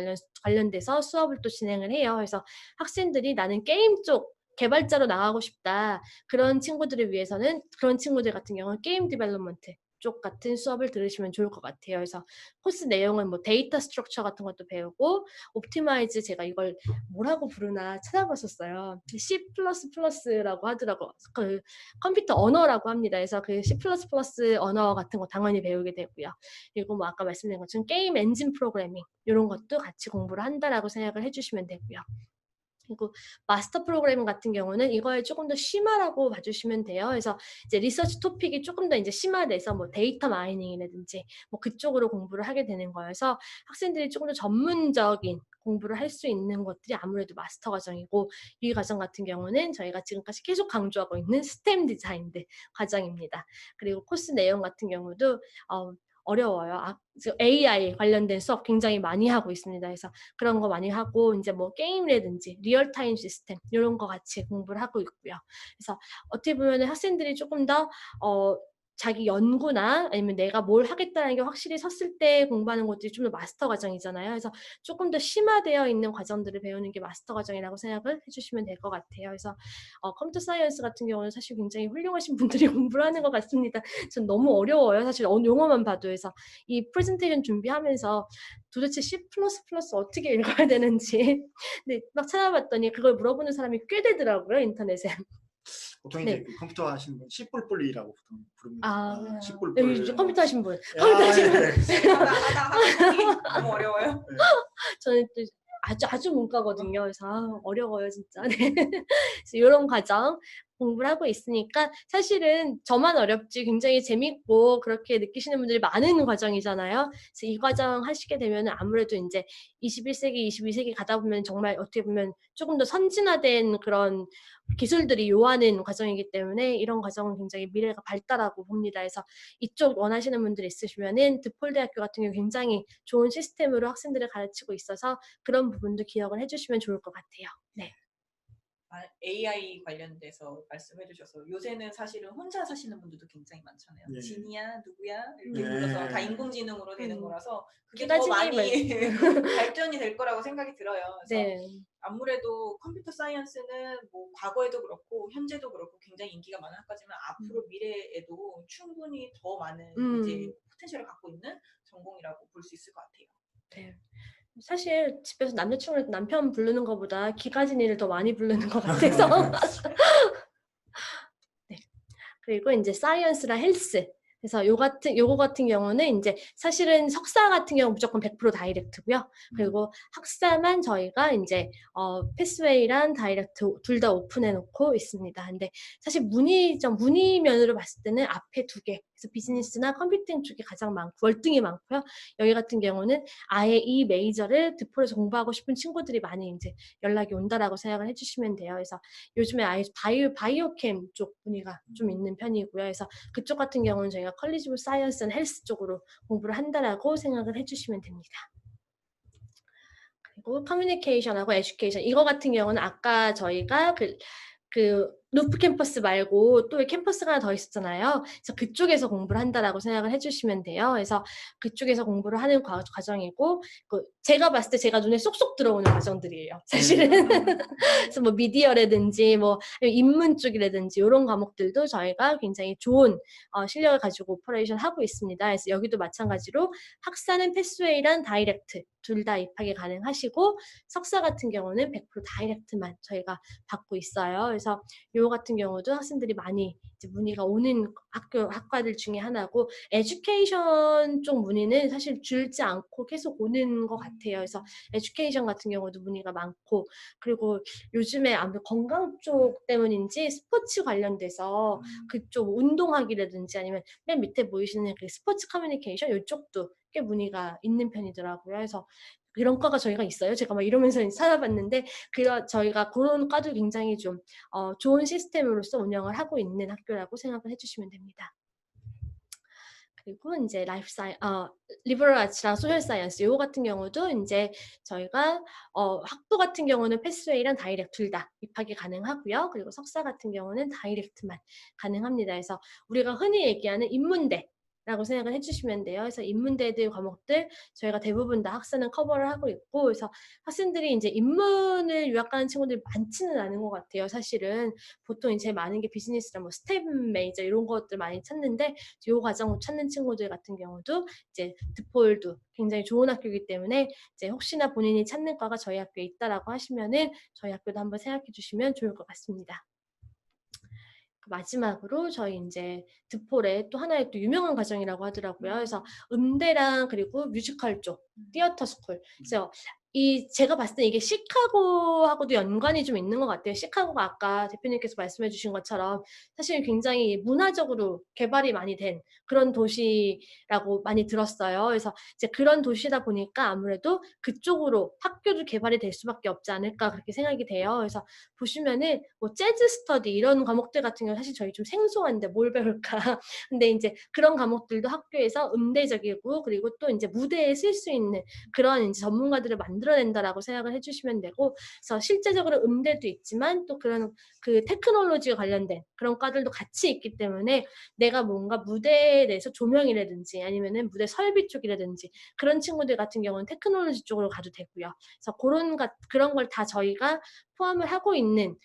관련돼서 수업을 또 진행을 해요. 그래서 학생들이 나는 게임 쪽 개발자로 나가고 싶다. 그런 친구들을 위해서는, 그런 친구들 같은 경우는 게임 디벨롭먼트 쪽 같은 수업을 들으시면 좋을 것 같아요. 그래서 코스 내용은 뭐 데이터 스트럭처 같은 것도 배우고, 옵티마이즈, 제가 이걸 뭐라고 부르나 찾아봤었어요. C++라고 하더라고. 그 컴퓨터 언어라고 합니다. 그래서 그 C++ 언어 같은 거 당연히 배우게 되고요. 그리고 뭐 아까 말씀드린 것처럼 게임 엔진 프로그래밍 이런 것도 같이 공부를 한다라고 생각을 해주시면 되고요. 그리고 마스터 프로그래밍 같은 경우는 이거에 조금 더 심화라고 봐주시면 돼요. 그래서 이제 리서치 토픽이 조금 더 이제 심화돼서 뭐 데이터 마이닝이라든지 뭐 그쪽으로 공부를 하게 되는 거여서 학생들이 조금 더 전문적인 공부를 할 수 있는 것들이 아무래도 마스터 과정이고, 이 과정 같은 경우는 저희가 지금까지 계속 강조하고 있는 스템 디자인들 과정입니다. 그리고 코스 내용 같은 경우도 어려워요. AI 관련된 수업 굉장히 많이 하고 있습니다. 그래서 그런 거 많이 하고, 이제 뭐 게임이라든지 리얼타임 시스템 이런 거 같이 공부를 하고 있고요. 그래서 어떻게 보면 학생들이 조금 더 자기 연구나 아니면 내가 뭘 하겠다는 게 확실히 섰을 때 공부하는 것들이 좀 더 마스터 과정이잖아요. 그래서 조금 더 심화되어 있는 과정들을 배우는 게 마스터 과정이라고 생각을 해주시면 될 것 같아요. 그래서 컴퓨터 사이언스 같은 경우는 사실 굉장히 훌륭하신 분들이 공부를 하는 것 같습니다. 전 너무 어려워요. 사실 용어만 봐도. 해서 이 프레젠테이션 준비하면서 도대체 C++ 어떻게 읽어야 되는지 근데 막 찾아봤더니 그걸 물어보는 사람이 꽤 되더라고요, 인터넷에. 보통 네. 이제 그 컴퓨터 하시는 분 씨뿔뿔이라고 보통 부릅니다. 아, 씨뿔뿔. 여기 이제 컴퓨터 하신 분. 야, 컴퓨터 하신 분. 예. 하기 너무 어려워요. 저는 또 아주 문과거든요. 그래서 어려워요, 진짜. 네. 그래서 이런 과정 공부를 하고 있으니까 사실은 저만 어렵지 굉장히 재밌고 그렇게 느끼시는 분들이 많은 과정이잖아요. 그래서 이 과정 하시게 되면 아무래도 이제 21세기, 22세기 가다 보면 정말 어떻게 보면 조금 더 선진화된 그런 기술들이 요하는 과정이기 때문에 이런 과정은 굉장히 미래가 밝다라고 봅니다. 그래서 이쪽 원하시는 분들 있으시면은 드폴 대학교 같은 경우 굉장히 좋은 시스템으로 학생들을 가르치고 있어서 그런 부분도 기억을 해주시면 좋을 것 같아요. 네. AI 관련돼서 말씀해 주셔서 요새는 사실은 혼자 사시는 분들도 굉장히 많잖아요. 예. 진이야 누구야 이렇게 예. 불러서 다 인공지능으로 되는 거라서 그게 기가 더 진이 많이 발전이 될 거라고 생각이 들어요. 그래서 네. 아무래도 컴퓨터 사이언스는 뭐 과거에도 그렇고 현재도 그렇고 굉장히 인기가 많은 학과지만 앞으로 미래에도 충분히 더 많은 이제 포텐셜을 갖고 있는 전공이라고 볼 수 있을 것 같아요. 네. 사실 집에서 남편 부르는 것보다 기가진이를 더 많이 부르는 것 같아서. 네. 그리고 이제 사이언스랑 헬스. 그래서 요거 같은 경우는 이제 사실은 석사 같은 경우 무조건 100% 다이렉트고요. 그리고 학사만 저희가 이제 패스웨이랑 다이렉트 둘 다 오픈해 놓고 있습니다. 근데 사실 문의면으로 봤을 때는 앞에 두 개. 그래서 비즈니스나 컴퓨팅 쪽이 가장 많고 월등히 많고요. 여기 같은 경우는 아예 이 메이저를 드폴에서 공부하고 싶은 친구들이 많이 이제 연락이 온다라고 생각을 해주시면 돼요. 그래서 요즘에 아예 바이오캠 쪽 문의가 좀 있는 편이고요. 그래서 그쪽 같은 경우는 저희가 컬리지 오브 사이언스 앤 헬스 쪽으로 공부를 한다라고 생각을 해주시면 됩니다. 그리고 커뮤니케이션하고 에듀케이션 이거 같은 경우는 아까 저희가 그 루프 캠퍼스 말고 또 캠퍼스가 하나 더 있었잖아요. 그래서 그쪽에서 공부를 한다라고 생각을 해주시면 돼요. 그래서 그쪽에서 공부를 하는 과정이고, 제가 봤을 때 제가 눈에 쏙쏙 들어오는 과정들이에요. 사실은. 그래서 뭐 미디어라든지 뭐 인문 쪽이라든지 이런 과목들도 저희가 굉장히 좋은 실력을 가지고 오퍼레이션 하고 있습니다. 그래서 여기도 마찬가지로 학사는 패스웨이랑 다이렉트 둘 다 입학이 가능하시고, 석사 같은 경우는 100% 다이렉트만 저희가 받고 있어요. 그래서 요 같은 경우도 학생들이 많이 이제 문의가 오는 학과들 중에 하나고, 에듀케이션 쪽 문의는 사실 줄지 않고 계속 오는 것 같아요. 그래서 에듀케이션 같은 경우도 문의가 많고, 그리고 요즘에 아무래도 건강 쪽 때문인지 스포츠 관련돼서 그쪽 운동하기라든지 아니면 맨 밑에 보이시는 그 스포츠 커뮤니케이션 이쪽도 꽤 문의가 있는 편이더라고요. 그래서 이런 과가 저희가 있어요. 제가 막 이러면서 찾아봤는데, 저희가 그런 과도 굉장히 좀 좋은 시스템으로서 운영을 하고 있는 학교라고 생각을 해주시면 됩니다. 그리고 이제 리버럴 아츠랑 소셜 사이언스 요거 같은 경우도 이제 저희가 학부 같은 경우는 패스웨이랑 다이렉트 둘 다 입학이 가능하고요. 그리고 석사 같은 경우는 다이렉트만 가능합니다. 그래서 우리가 흔히 얘기하는 인문대 라고 생각을 해주시면 돼요. 그래서 인문대들 과목들 저희가 대부분 다 학사는 커버를 하고 있고, 그래서 학생들이 이제 인문을 유학가는 친구들이 많지는 않은 것 같아요. 사실은 보통 이제 많은 게 비즈니스나 뭐 스템 메이저 이런 것들 많이 찾는데, 이 과정 찾는 친구들 같은 경우도 이제 드폴도 굉장히 좋은 학교이기 때문에 이제 혹시나 본인이 찾는 과가 저희 학교에 있다라고 하시면은 저희 학교도 한번 생각해 주시면 좋을 것 같습니다. 마지막으로 저희 이제 드폴의 또 하나의 또 유명한 과정이라고 하더라고요. 그래서 음대랑 그리고 뮤지컬 쪽, 티어터 스쿨. 그래서 제가 봤을 때 이게 시카고하고도 연관이 좀 있는 것 같아요. 시카고가 아까 대표님께서 말씀해 주신 것처럼 사실 굉장히 문화적으로 개발이 많이 된 그런 도시라고 많이 들었어요. 그래서 이제 그런 도시다 보니까 아무래도 그쪽으로 학교도 개발이 될 수밖에 없지 않을까 그렇게 생각이 돼요. 그래서 보시면은 뭐 재즈 스터디 이런 과목들 같은 경우는 사실 저희 좀 생소한데 뭘 배울까. 근데 이제 그런 과목들도 학교에서 음대적이고, 그리고 또 이제 무대에 쓸 수 있는 그런 이제 전문가들을 만들어낸다라고 생각을 해주시면 되고, 그래서 실제적으로 음대도 있지만 또 그런 그 테크놀로지와 관련된 그런 과들도 같이 있기 때문에 내가 뭔가 무대에 대해서 조명이라든지 아니면은 무대 설비 쪽이라든지 그런 친구들 같은 경우는 테크놀로지 쪽으로 가도 되고요. 그래서 그런 걸 다 저희가 포함을 하고 있는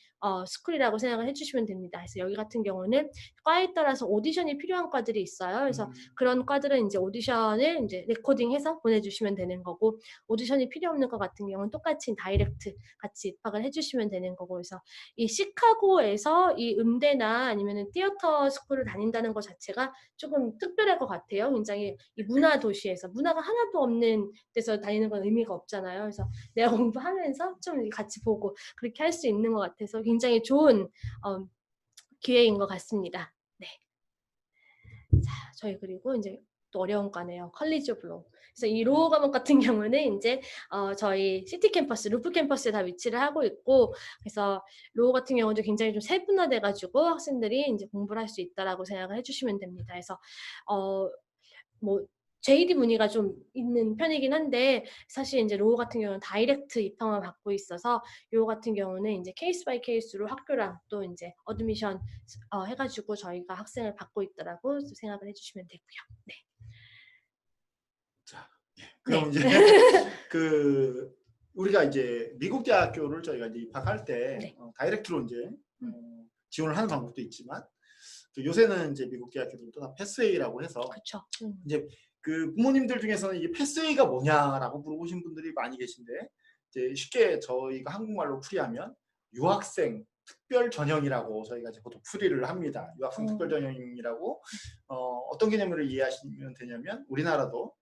스쿨이라고 생각을 해주시면 됩니다. 그래서 여기 같은 경우는 과에 따라서 오디션이 필요한 과들이 있어요. 그래서 그런 과들은 이제 오디션을 이제 레코딩해서 보내주시면 되는 거고, 오디션이 필요 없는 것 같은 경우는 똑같이 다이렉트 같이 입학을 해주시면 되는 거고, 그래서 이 시카고에서 이 음대나 아니면은 티어터 스쿨을 다닌다는 것 자체가 조금 특별할 것 같아요. 굉장히 이 문화 도시에서 문화가 하나도 없는 데서 다니는 건 의미가 없잖아요. 그래서 내가 공부하면서 좀 같이 보고 그렇게 할 수 있는 것 같아서 굉장히 좋은 기회인 것 같습니다. 네. 자, 저희 그리고 이제 또 어려운 과네요. 컬리지 오브 로우. 그래서 이 로우 과목 같은 경우는 이제 저희 시티 캠퍼스, 루프 캠퍼스에 다 위치를 하고 있고, 그래서 로우 같은 경우도 굉장히 좀 세분화돼가지고 학생들이 이제 공부를 할 수 있다라고 생각을 해주시면 됩니다. 그래서 뭐 JD 문의가 좀 있는 편이긴 한데, 사실 이제 로우 같은 경우는 다이렉트 입학만 받고 있어서 요 같은 경우는 이제 케이스 바이 케이스로 학교랑 또 이제 어드미션 해가지고 저희가 학생을 받고 있다라고 생각을 해주시면 되고요. 네. 자, 그럼 이제 우리가 이제 미국 대학교를 저희가 이제 입학할 때 네. 다이렉트로 이제 지원을 하는 방법도 있지만, 또 요새는 이제 미국 대학교들도 다 패스웨이라고 해서 그렇죠. 이제 그 부모님들 중에서는 이게 패스웨이가 뭐냐라고 물어보신 분들이 많이 계신데, 이제 쉽게 저희가 한국말로 풀이하면 유학생 특별 전형이라고 저희가 이제 보통 풀이를 합니다. 유학생 특별 전형이라고 어떤 개념으로 이해하시면 되냐면, 우리나라도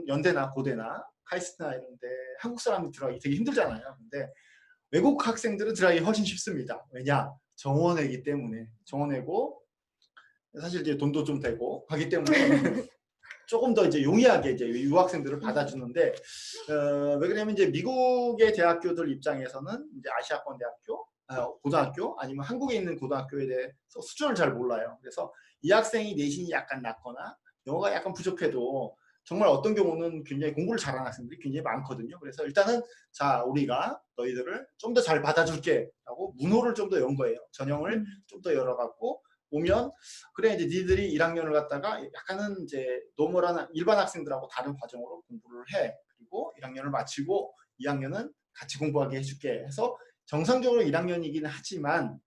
연대나 고대나 카이스트나 이런데 한국 사람이 들어가기 되게 힘들잖아요. 근데 외국 학생들은 들어가기 훨씬 쉽습니다. 왜냐? 정원회이기 때문에. 정원회고 사실 이제 돈도 좀 되고 하기 때문에 조금 더 이제 용이하게 이제 유학생들을 받아주는데, 왜 그러냐면 이제 미국의 대학교들 입장에서는 이제 아시아권 대학교, 고등학교 아니면 한국에 있는 고등학교에 대해서 수준을 잘 몰라요. 그래서 이 학생이 내신이 약간 낮거나 영어가 약간 부족해도 정말 어떤 경우는 굉장히 공부를 잘하는 학생들이 굉장히 많거든요. 그래서 일단은 자 우리가 너희들을 좀 더 잘 받아줄게 라고 문호를 좀 더 연 거예요. 전형을 좀 더 열어갖고 오면 그래 이제 니들이 1학년을 갔다가 약간은 이제 노멀한 일반 학생들하고 다른 과정으로 공부를 해. 그리고 1학년을 마치고 2학년은 같이 공부하게 해줄게 해서 정상적으로 1학년이긴 하지만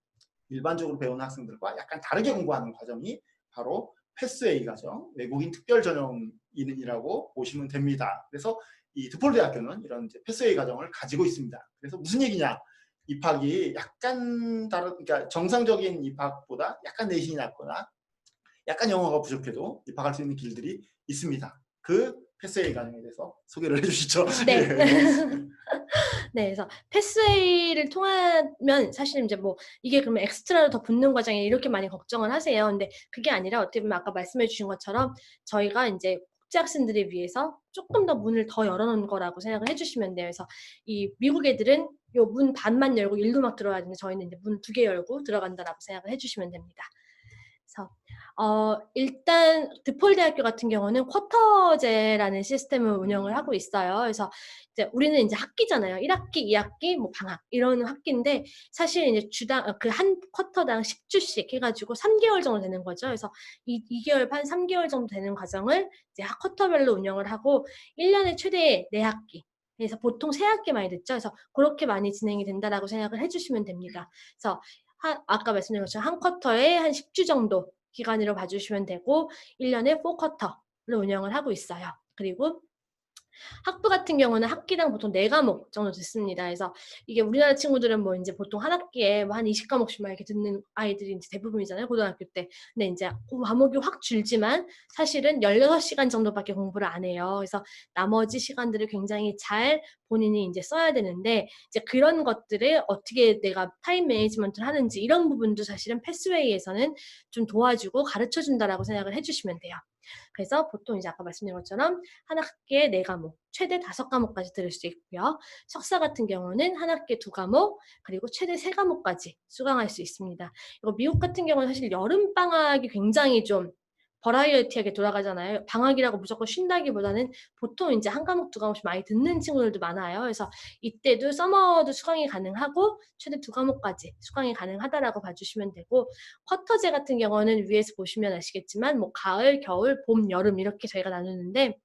일반적으로 배우는 학생들과 약간 다르게 공부하는 과정이 바로 패스웨이 과정, 외국인 특별 전형이라고 보시면 됩니다. 그래서 이 드폴 대학교는 이런 이제 패스웨이 과정을 가지고 있습니다. 그래서 무슨 얘기냐? 입학이 약간 다른, 그러니까 정상적인 입학보다 약간 내신이 낮거나 약간 영어가 부족해도 입학할 수 있는 길들이 있습니다. 그 패스웨이 과정에 대해서 소개를 해주시죠. 네. 예. 네, 그래서 패스웨이를 통하면 사실 이제 뭐 이게 그러면 엑스트라로 더 붙는 과정에 이렇게 많이 걱정을 하세요. 근데 그게 아니라 어떻게 보면 아까 말씀해 주신 것처럼 저희가 이제 국제 학생들을 위해서 조금 더 문을 더 열어놓은 거라고 생각을 해주시면 돼요. 그래서 이 미국 애들은 요 문 반만 열고 일로 막 들어가야 되는데 저희는 이제 문 2개 열고 들어간다라고 생각을 해주시면 됩니다. 그래서 일단 드폴 대학교 같은 경우는 쿼터제라는 시스템을 운영을 하고 있어요. 그래서 이제 우리는 이제 학기잖아요. 1학기, 2학기, 뭐 방학 이런 학기인데 사실 이제 주당 그 한 쿼터당 10주씩 해가지고 3개월 정도 되는 거죠. 그래서 2개월 반, 3개월 정도 되는 과정을 이제 쿼터별로 운영을 하고 1년에 최대 4학기. 그래서 보통 3학기 많이 듣죠. 그래서 그렇게 많이 진행이 된다라고 생각을 해주시면 됩니다. 그래서 아까 말씀드린 것처럼 한 쿼터에 한 10주 정도 기간으로 봐주시면 되고 1년에 4쿼터를 운영을 하고 있어요. 그리고 학부 같은 경우는 학기당 보통 4과목 정도 듣습니다. 그래서 이게 우리나라 친구들은 뭐 이제 보통 한 학기에 뭐 한 20과목씩만 이렇게 듣는 아이들이 이제 대부분이잖아요. 고등학교 때. 근데 이제 그 과목이 확 줄지만 사실은 16시간 정도밖에 공부를 안 해요. 그래서 나머지 시간들을 굉장히 잘 본인이 이제 써야 되는데 이제 그런 것들을 어떻게 내가 타임 매니지먼트를 하는지 이런 부분도 사실은 패스웨이에서는 좀 도와주고 가르쳐 준다라고 생각을 해주시면 돼요. 그래서 보통 이제 아까 말씀드린 것처럼 한 학기에 4과목, 최대 5과목까지 들을 수 있고요. 석사 같은 경우는 한 학기에 2과목, 그리고 최대 3과목까지 수강할 수 있습니다. 이거 미국 같은 경우는 사실 여름방학이 굉장히 좀 버라이어티하게 돌아가잖아요. 방학이라고 무조건 쉰다기보다는 보통 이제 한 과목, 2과목씩 많이 듣는 친구들도 많아요. 그래서 이때도 서머도 수강이 가능하고 최대 2과목까지 수강이 가능하다라고 봐주시면 되고 쿼터제 같은 경우는 위에서 보시면 아시겠지만 뭐 가을, 겨울, 봄, 여름 이렇게 저희가 나누는데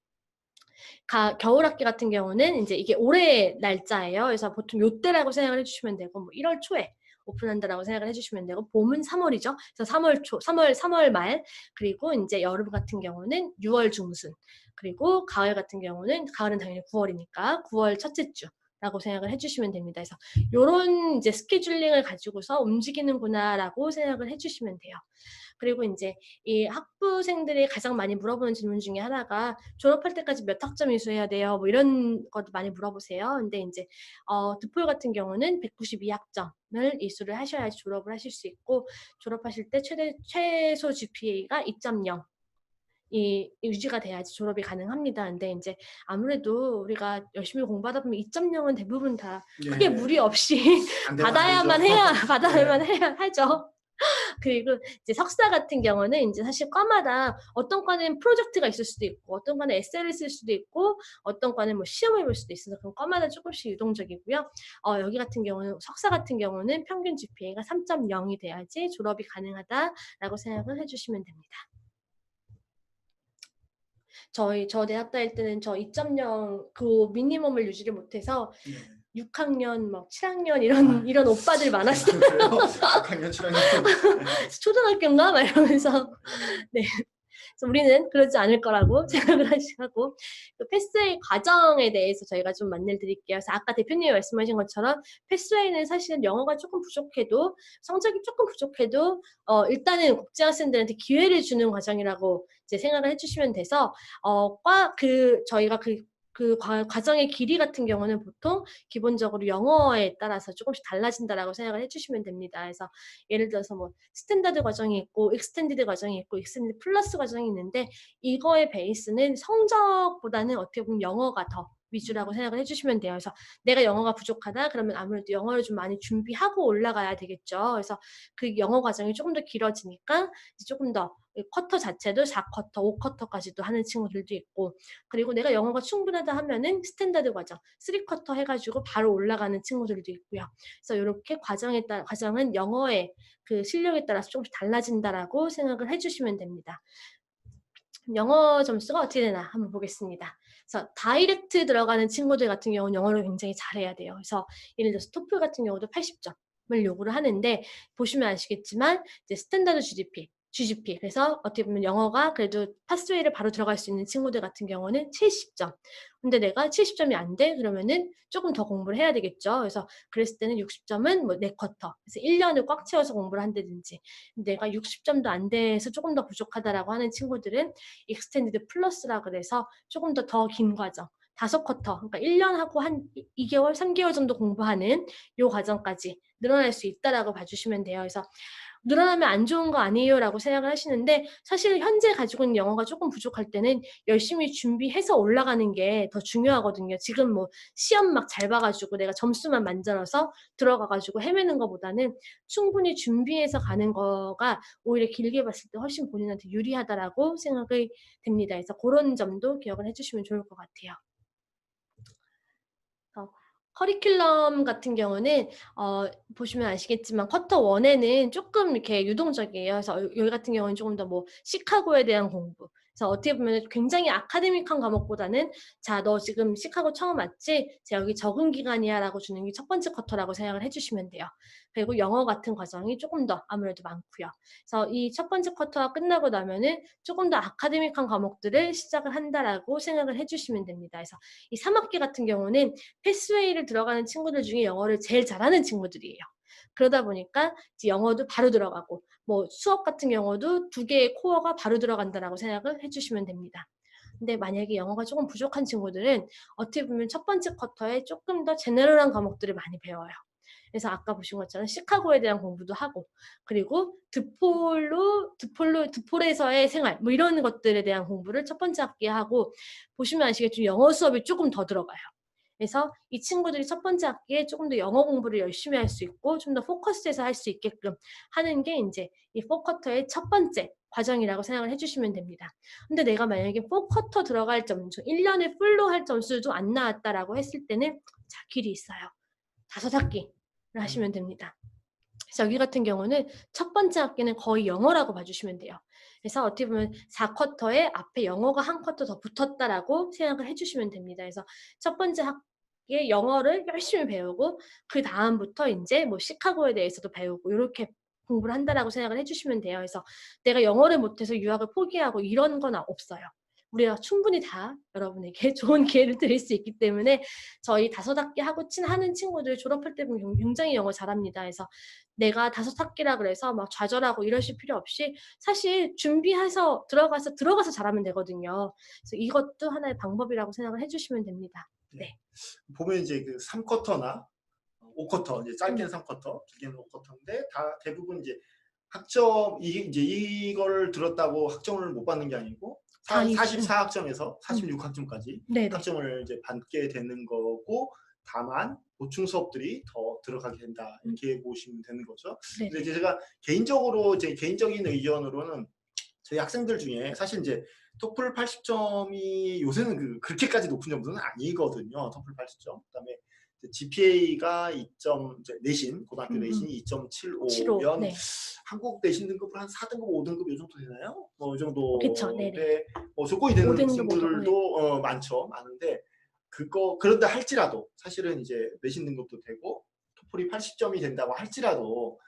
겨울 학기 같은 경우는 이제 이게 올해 날짜예요. 그래서 보통 요때라고 생각을 해주시면 되고 뭐 1월 초에 오픈한다라고 생각을 해주시면 되고 봄은 3월이죠. 그래서 3월 초, 3월 말 그리고 이제 여름 같은 경우는 6월 중순 그리고 가을 같은 경우는 가을은 당연히 9월이니까 9월 첫째 주. 라고 생각을 해주시면 됩니다. 그래서 요런 이제 스케줄링을 가지고서 움직이는구나라고 생각을 해주시면 돼요. 그리고 이제 이 학부생들이 가장 많이 물어보는 질문 중에 하나가 졸업할 때까지 몇 학점 이수해야 돼요? 뭐 이런 것도 많이 물어보세요. 근데 이제 드폴 같은 경우는 192학점을 이수를 하셔야지 졸업을 하실 수 있고 졸업하실 때 최소 GPA가 2.0 이 유지가 돼야지 졸업이 가능합니다. 근데 이제 아무래도 우리가 열심히 공부하다 보면 2.0은 대부분 다 크게 무리 없이 받아야만 해야 하죠. 그리고 이제 석사 같은 경우는 이제 사실 과마다 어떤 과는 프로젝트가 있을 수도 있고 어떤 과는 에세이를 쓸 수도 있고 어떤 과는 뭐 시험을 볼 수도 있어서 그럼 과마다 조금씩 유동적이고요. 여기 같은 경우는 석사 같은 경우는 평균 GPA가 3.0이 돼야지 졸업이 가능하다라고 생각을 해주시면 됩니다. 저 대학 다닐 때는 저 2.0 그 미니멈을 유지를 못해서 6학년, 막 7학년 이런 오빠들 많았어요. 6학년, 7학년. 초등학교인가? 막 이러면서. 네. 그래서 우리는 그러지 않을 거라고 생각을 하시고 패스웨이 과정에 대해서 저희가 좀 안내를 드릴게요. 그래서 아까 대표님이 말씀하신 것처럼 패스웨이는 사실은 영어가 조금 부족해도 성적이 조금 부족해도 일단은 국제학생들한테 기회를 주는 과정이라고 이제 생각을 해주시면 돼서 저희가 그 과정의 길이 같은 경우는 보통 기본적으로 영어에 따라서 조금씩 달라진다라고 생각을 해주시면 됩니다. 그래서 예를 들어서 뭐 스탠다드 과정이 있고 익스텐디드 과정이 있고 익스텐디드 플러스 과정이 있는데 이거의 베이스는 성적보다는 어떻게 보면 영어가 더 위주라고 생각을 해주시면 돼요. 그래서 내가 영어가 부족하다 그러면 아무래도 영어를 좀 많이 준비하고 올라가야 되겠죠. 그래서 그 영어 과정이 조금 더 길어지니까 이제 조금 더 쿼터 자체도 4쿼터, 5쿼터까지도 하는 친구들도 있고, 그리고 내가 영어가 충분하다 하면은 스탠다드 과정 3쿼터 해가지고 바로 올라가는 친구들도 있고요. 그래서 이렇게 과정은 영어의 그 실력에 따라서 조금씩 달라진다라고 생각을 해주시면 됩니다. 영어 점수가 어떻게 되나 한번 보겠습니다. 그래서 다이렉트 들어가는 친구들 같은 경우는 영어를 굉장히 잘해야 돼요. 그래서 예를 들어서 토플 같은 경우도 80점을 요구를 하는데, 보시면 아시겠지만 이제 스탠다드 GGP 그래서 어떻게 보면 영어가 그래도 파스웨이를 바로 들어갈 수 있는 친구들 같은 경우는 70점. 근데 내가 70점이 안 돼? 그러면은 조금 더 공부를 해야 되겠죠. 그래서 그랬을 때는 60점은 뭐 4쿼터. 그래서 1년을 꽉 채워서 공부를 한다든지, 내가 60점도 안 돼서 조금 더 부족하다라고 하는 친구들은 익스텐디드 플러스라 그래서 조금 더 긴 과정 5쿼터, 그러니까 1년하고 한 2개월, 3개월 정도 공부하는 요 과정까지 늘어날 수 있다라고 봐주시면 돼요. 그래서 늘어나면 안 좋은 거 아니에요 라고 생각을 하시는데, 사실 현재 가지고 있는 영어가 조금 부족할 때는 열심히 준비해서 올라가는 게 더 중요하거든요. 지금 뭐 시험 막 잘 봐가지고 내가 점수만 만들어서 들어가가지고 헤매는 것보다는 충분히 준비해서 가는 거가 오히려 길게 봤을 때 훨씬 본인한테 유리하다라고 생각이 됩니다. 그래서 그런 점도 기억을 해주시면 좋을 것 같아요. 커리큘럼 같은 경우는 보시면 아시겠지만 쿼터 1에는 조금 이렇게 유동적이에요. 그래서 여기 같은 경우는 조금 더 뭐 시카고에 대한 공부. 그래서 어떻게 보면 굉장히 아카데믹한 과목보다는, 자, 너 지금 시카고 처음 왔지? 자, 여기 적응 기간이야라고 주는 게 첫 번째 쿼터라고 생각을 해주시면 돼요. 그리고 영어 같은 과정이 조금 더 아무래도 많고요. 그래서 이 첫 번째 쿼터가 끝나고 나면은 조금 더 아카데믹한 과목들을 시작을 한다라고 생각을 해주시면 됩니다. 그래서 이 3학기 같은 경우는 패스웨이를 들어가는 친구들 중에 영어를 제일 잘하는 친구들이에요. 그러다 보니까 이제 영어도 바로 들어가고, 뭐 수업 같은 경우도 2개의 코어가 바로 들어간다라고 생각을 해주시면 됩니다. 근데 만약에 영어가 조금 부족한 친구들은 어떻게 보면 첫 번째 쿼터에 조금 더 제너럴한 과목들을 많이 배워요. 그래서 아까 보신 것처럼 시카고에 대한 공부도 하고, 그리고 드폴에서의 생활 뭐 이런 것들에 대한 공부를 첫 번째 학기에 하고, 보시면 아시겠지만 영어 수업이 조금 더 들어가요. 그래서 이 친구들이 첫 번째 학기에 조금 더 영어 공부를 열심히 할 수 있고 좀 더 포커스해서 할 수 있게끔 하는 게 이제 이 4쿼터의 첫 번째 과정이라고 생각을 해주시면 됩니다. 근데 내가 만약에 4쿼터 들어갈 점수, 1년에 풀로 할 점수도 안 나왔다라고 했을 때는 자, 길이 있어요. 5학기를 하시면 됩니다. 그래서 여기 같은 경우는 첫 번째 학기는 거의 영어라고 봐주시면 돼요. 그래서 어떻게 보면 4쿼터에 앞에 영어가 한 쿼터 더 붙었다라고 생각을 해주시면 됩니다. 그래서 첫 번째 학기에 영어를 열심히 배우고, 그 다음부터 이제 뭐 시카고에 대해서도 배우고 이렇게 공부를 한다라고 생각을 해주시면 돼요. 그래서 내가 영어를 못해서 유학을 포기하고 이런 건 없어요. 우리가 충분히 다 여러분에게 좋은 기회를 드릴 수 있기 때문에, 저희 5학기 하고 하는 친구들 졸업할 때 보면 굉장히 영어 잘합니다. 그래서 내가 5학기라 그래서 막 좌절하고 이러실 필요 없이 사실 준비해서 들어가서 잘하면 되거든요. 그래서 이것도 하나의 방법이라고 생각을 해주시면 됩니다. 네. 보면 이제 그 3쿼터나 5쿼터, 이제 짧게는 3쿼터, 길게는 5쿼터인데 다 대부분 이제 학점 이제 이걸 들었다고 학점을 못 받는 게 아니고 44학점에서 46학점까지 학점을 이제 받게 되는 거고, 다만 보충 수업들이 더 들어가게 된다 이렇게 보시면 되는 거죠. 근데 이제 제가 개인적으로 제 개인적인 의견으로는 저희 학생들 중에 사실 이제 토플 80점이 요새는 그렇게까지 높은 점수는 아니거든요. 토플 80점. 그다음에 GPA가 2점, 내신, 고등학교 내신이 2.75면 네. 한국 내신 등급을 한 4등급, 5등급 이 정도 되나요? 뭐 이 정도인데 네네. 조건이 되는 5등급, 친구들도 많은데, 그런데 할지라도 사실은 이제 내신 등급도 되고 토플이 80점이 된다고 할지라도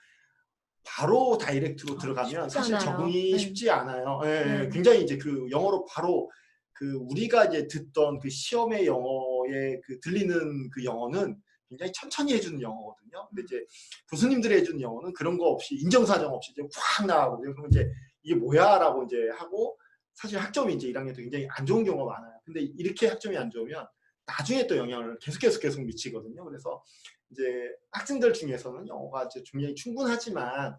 바로 다이렉트로 들어가면 사실 적응이 쉽지 않아요. 예, 굉장히 이제 그 영어로 바로 우리가 이제 듣던 그 시험의 영어에 들리는 그 영어는 굉장히 천천히 해주는 영어거든요. 근데 이제 교수님들이 해주는 영어는 그런 거 없이 인정사정 없이 이제 확 나가고, 그럼 이제 이게 뭐야라고 이제 하고, 사실 학점이 이제 1학년 때 굉장히 안 좋은 경우가 많아요. 근데 이렇게 학점이 안 좋으면 나중에 또 영향을 계속 미치거든요. 그래서 이제 학생들 중에서는 영어가 이제 굉장히 충분하지만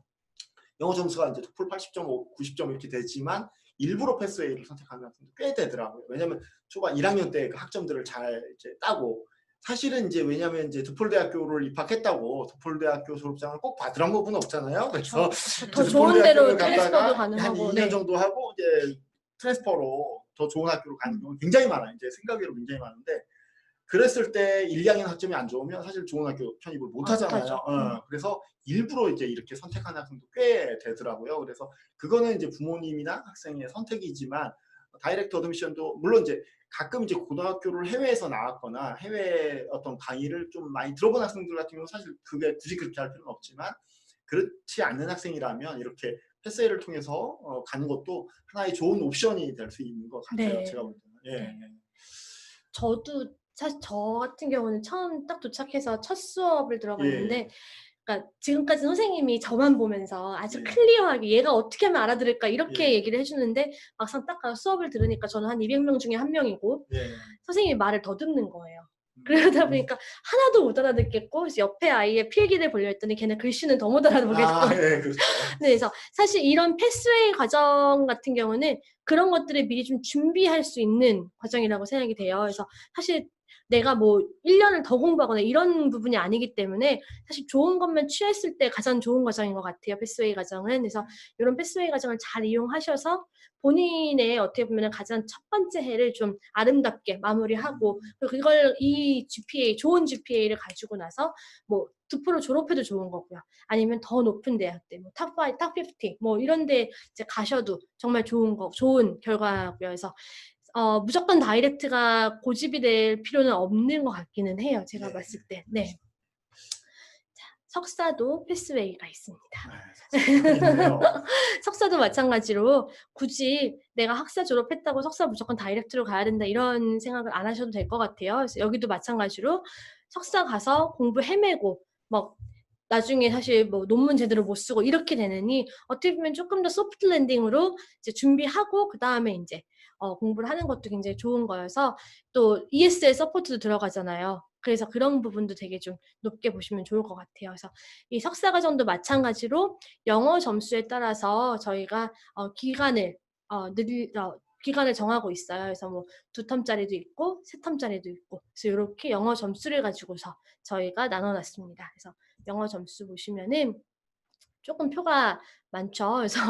영어 점수가 이제 토플 80점, 90점 이렇게 되지만 일부러 패스웨이를 선택하는 학생도 꽤 되더라고요. 왜냐하면 초반 1학년 때 그 학점들을 잘 이제 따고 사실은 이제 왜냐하면 이제 두폴대학교를 입학했다고 두폴대학교 졸업장을 꼭 받으란 법은 없잖아요. 그래서 더 좋은 데로 두폴대학교를 트랜스퍼도 갔다가 한 가능하고 2년 정도 하고 이제 트랜스퍼로 더 좋은 학교로 가는 경우 굉장히 많아요. 이제 생각외로 굉장히 많은데 그랬을 때 1, 2학년 학점이 안 좋으면 사실 좋은 학교 편입을 못 하잖아요. 못하죠. 그래서 일부러 이제 이렇게 선택하는 학생도 꽤 되더라고요. 그래서 그거는 이제 부모님이나 학생의 선택이지만 다이렉트 어드미션도 물론 이제 가끔 이제 고등학교를 해외에서 나왔거나 해외 어떤 강의를 좀 많이 들어본 학생들 같은 경우는 사실 그게 굳이 그렇게 할 필요는 없지만 그렇지 않는 학생이라면 이렇게 패스웨이를 통해서 가는 것도 하나의 좋은 옵션이 될 수 있는 것 같아요. 네. 제가 볼 때는. 예. 네. 저도 사실 저 같은 경우는 처음 딱 도착해서 첫 수업을 들어갔는데 예. 그러니까 지금까지 선생님이 저만 보면서 아주 예. 클리어하게 얘가 어떻게 하면 알아들을까 이렇게 예. 얘기를 해주는데 막상 딱 가서 수업을 들으니까 저는 한 200명 중에 한 명이고 예. 선생님이 말을 더듬는 거예요. 그러다 보니까 하나도 못 알아듣겠고 그래서 옆에 아이의 필기를 보려했더니 걔는 글씨는 더 못 알아보겠고 예, 그렇죠. 네, 그래서 사실 이런 패스웨이 과정 같은 경우는 그런 것들을 미리 좀 준비할 수 있는 과정이라고 생각이 돼요. 그래서 사실 내가 뭐 1년을 더 공부하거나 이런 부분이 아니기 때문에 사실 좋은 것만 취했을 때 가장 좋은 과정인 것 같아요. 패스웨이 과정은. 그래서 이런 패스웨이 과정을 잘 이용하셔서 본인의 어떻게 보면 가장 첫 번째 해를 좀 아름답게 마무리하고 그리고 그걸 이 GPA, 좋은 GPA를 가지고 나서 뭐 두프로 졸업해도 좋은 거고요. 아니면 더 높은 대학들, 뭐 탑5, 탑50, 뭐 이런 데 이제 가셔도 정말 좋은 결과고요. 그래서 무조건 다이렉트가 고집이 될 필요는 없는 것 같기는 해요. 제가 봤을 때. 네. 자, 석사도 패스웨이가 있습니다. 있네요. 석사도 마찬가지로 굳이 내가 학사 졸업했다고 석사 무조건 다이렉트로 가야 된다 이런 생각을 안 하셔도 될 것 같아요. 그래서 여기도 마찬가지로 석사 가서 공부 헤매고 막 나중에 사실 뭐 논문 제대로 못 쓰고 이렇게 되느니 어떻게 보면 조금 더 소프트 랜딩으로 이제 준비하고 그 다음에 이제 공부를 하는 것도 굉장히 좋은 거여서 또 ESL 서포트도 들어가잖아요. 그래서 그런 부분도 되게 좀 높게 보시면 좋을 것 같아요. 그래서 이 석사 과정도 마찬가지로 영어 점수에 따라서 저희가 기간을 정하고 있어요. 그래서 뭐 2텀짜리도 있고 3텀짜리도 있고 그래서 이렇게 영어 점수를 가지고서 저희가 나눠놨습니다. 그래서 영어 점수 보시면은 조금 표가 많죠. 그래서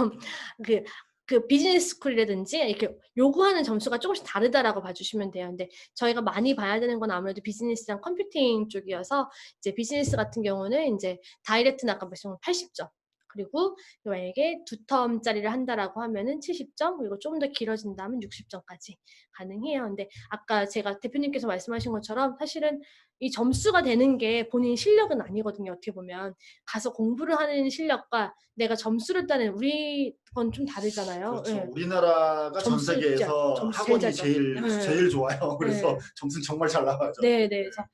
그 비즈니스 스쿨이라든지 이렇게 요구하는 점수가 조금씩 다르다라고 봐주시면 돼요. 근데 저희가 많이 봐야 되는 건 아무래도 비즈니스랑 컴퓨팅 쪽이어서 이제 비즈니스 같은 경우는 이제 다이렉트는 아까 말씀드린 80점. 그리고 만약에 2텀짜리를 한다라고 하면은 70점, 그리고 조금 더 길어진다면 60점까지 가능해요. 근데 아까 제가 대표님께서 말씀하신 것처럼 사실은 이 점수가 되는 게 본인 실력은 아니거든요. 어떻게 보면 가서 공부를 하는 실력과 내가 점수를 따는 우리 건 좀 다르잖아요. 그렇죠. 네. 우리나라가 전 점수 세계에서 점수 학원이 제일 잘 제일 좋아요. 그래서 네. 점수 정말 잘 나가죠. 네, 네. 그래서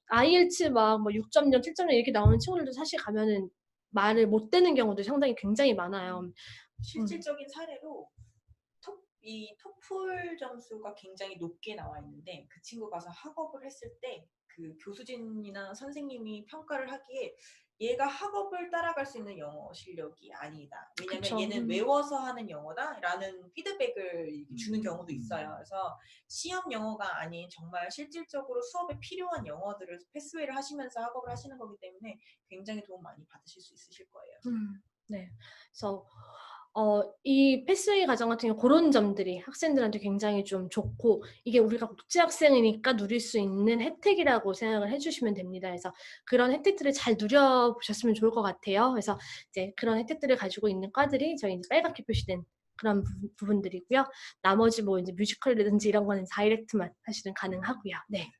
IELTS 막 뭐 6.0, 7.0 이렇게 나오는 친구들도 사실 가면은 말을 못 되는 경우도 상당히 굉장히 많아요. 실질적인 사례로 이 토플 점수가 굉장히 높게 나와 있는데 그 친구 가서 학업을 했을 때 그 교수진이나 선생님이 평가를 하기에 얘가 학업을 따라갈 수 있는 영어 실력이 아니다. 왜냐면 그쵸. 얘는 외워서 하는 영어다라는 피드백을 주는 경우도 있어요. 그래서 시험 영어가 아닌 정말 실질적으로 수업에 필요한 영어들을 패스웨이를 하시면서 학업을 하시는 거기 때문에 굉장히 도움 많이 받으실 수 있으실 거예요. 네. 그래서 이 패스웨이 과정 같은 경우 그런 점들이 학생들한테 굉장히 좀 좋고 이게 우리가 국제 학생이니까 누릴 수 있는 혜택이라고 생각을 해주시면 됩니다. 그래서 그런 혜택들을 잘 누려보셨으면 좋을 것 같아요. 그래서 이제 그런 혜택들을 가지고 있는 과들이 저희 이제 빨갛게 표시된 그런 부분들이고요. 나머지 뭐 이제 뮤지컬이라든지 이런 거는 다이렉트만 사실은 가능하고요. 네.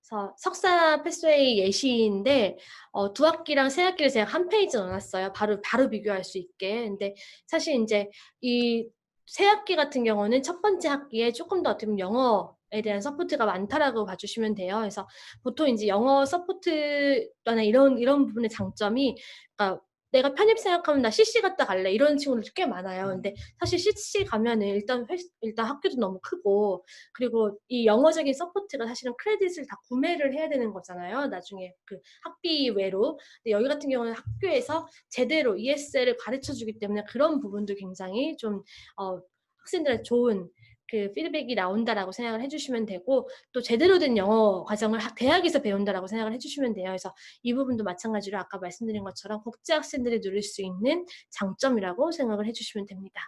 그래서 석사 패스웨이 예시인데 2학기랑 3학기를 제가 한 페이지 넣어놨어요. 바로 비교할 수 있게. 근데 사실 이제 이 3학기 같은 경우는 첫 번째 학기에 조금 더 어떻게 보면 영어에 대한 서포트가 많다라고 봐주시면 돼요. 그래서 보통 이제 영어 서포트나 이런 부분의 장점이 그러니까 내가 편입 생각하면 나 CC 갔다 갈래 이런 친구들 꽤 많아요. 근데 사실 CC 가면은 일단 학교도 너무 크고 그리고 이 영어적인 서포트가 사실은 크레딧을 다 구매를 해야 되는 거잖아요. 나중에 그 학비 외로. 근데 여기 같은 경우는 학교에서 제대로 ESL을 가르쳐 주기 때문에 그런 부분도 굉장히 좀 학생들한테 좋은 그 피드백이 나온다라고 생각을 해주시면 되고 또 제대로 된 영어 과정을 대학에서 배운다라고 생각을 해주시면 돼요. 그래서 이 부분도 마찬가지로 아까 말씀드린 것처럼 국제 학생들이 누릴 수 있는 장점이라고 생각을 해주시면 됩니다.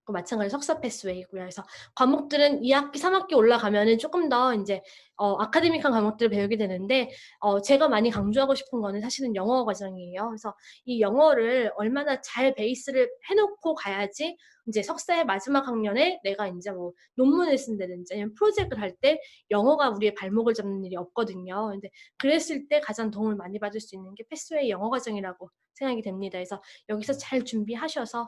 마찬가지로 석사 패스웨이고요. 그래서 과목들은 2학기, 3학기 올라가면은 조금 더 이제 아카데믹한 과목들을 배우게 되는데 제가 많이 강조하고 싶은 거는 사실은 영어 과정이에요. 그래서 이 영어를 얼마나 잘 베이스를 해놓고 가야지 이제 석사의 마지막 학년에 내가 이제 뭐 논문을 쓴다든지 아니면 프로젝트를 할 때 영어가 우리의 발목을 잡는 일이 없거든요. 근데 그랬을 때 가장 도움을 많이 받을 수 있는 게 패스웨이 영어 과정이라고 생각이 됩니다. 그래서 여기서 잘 준비하셔서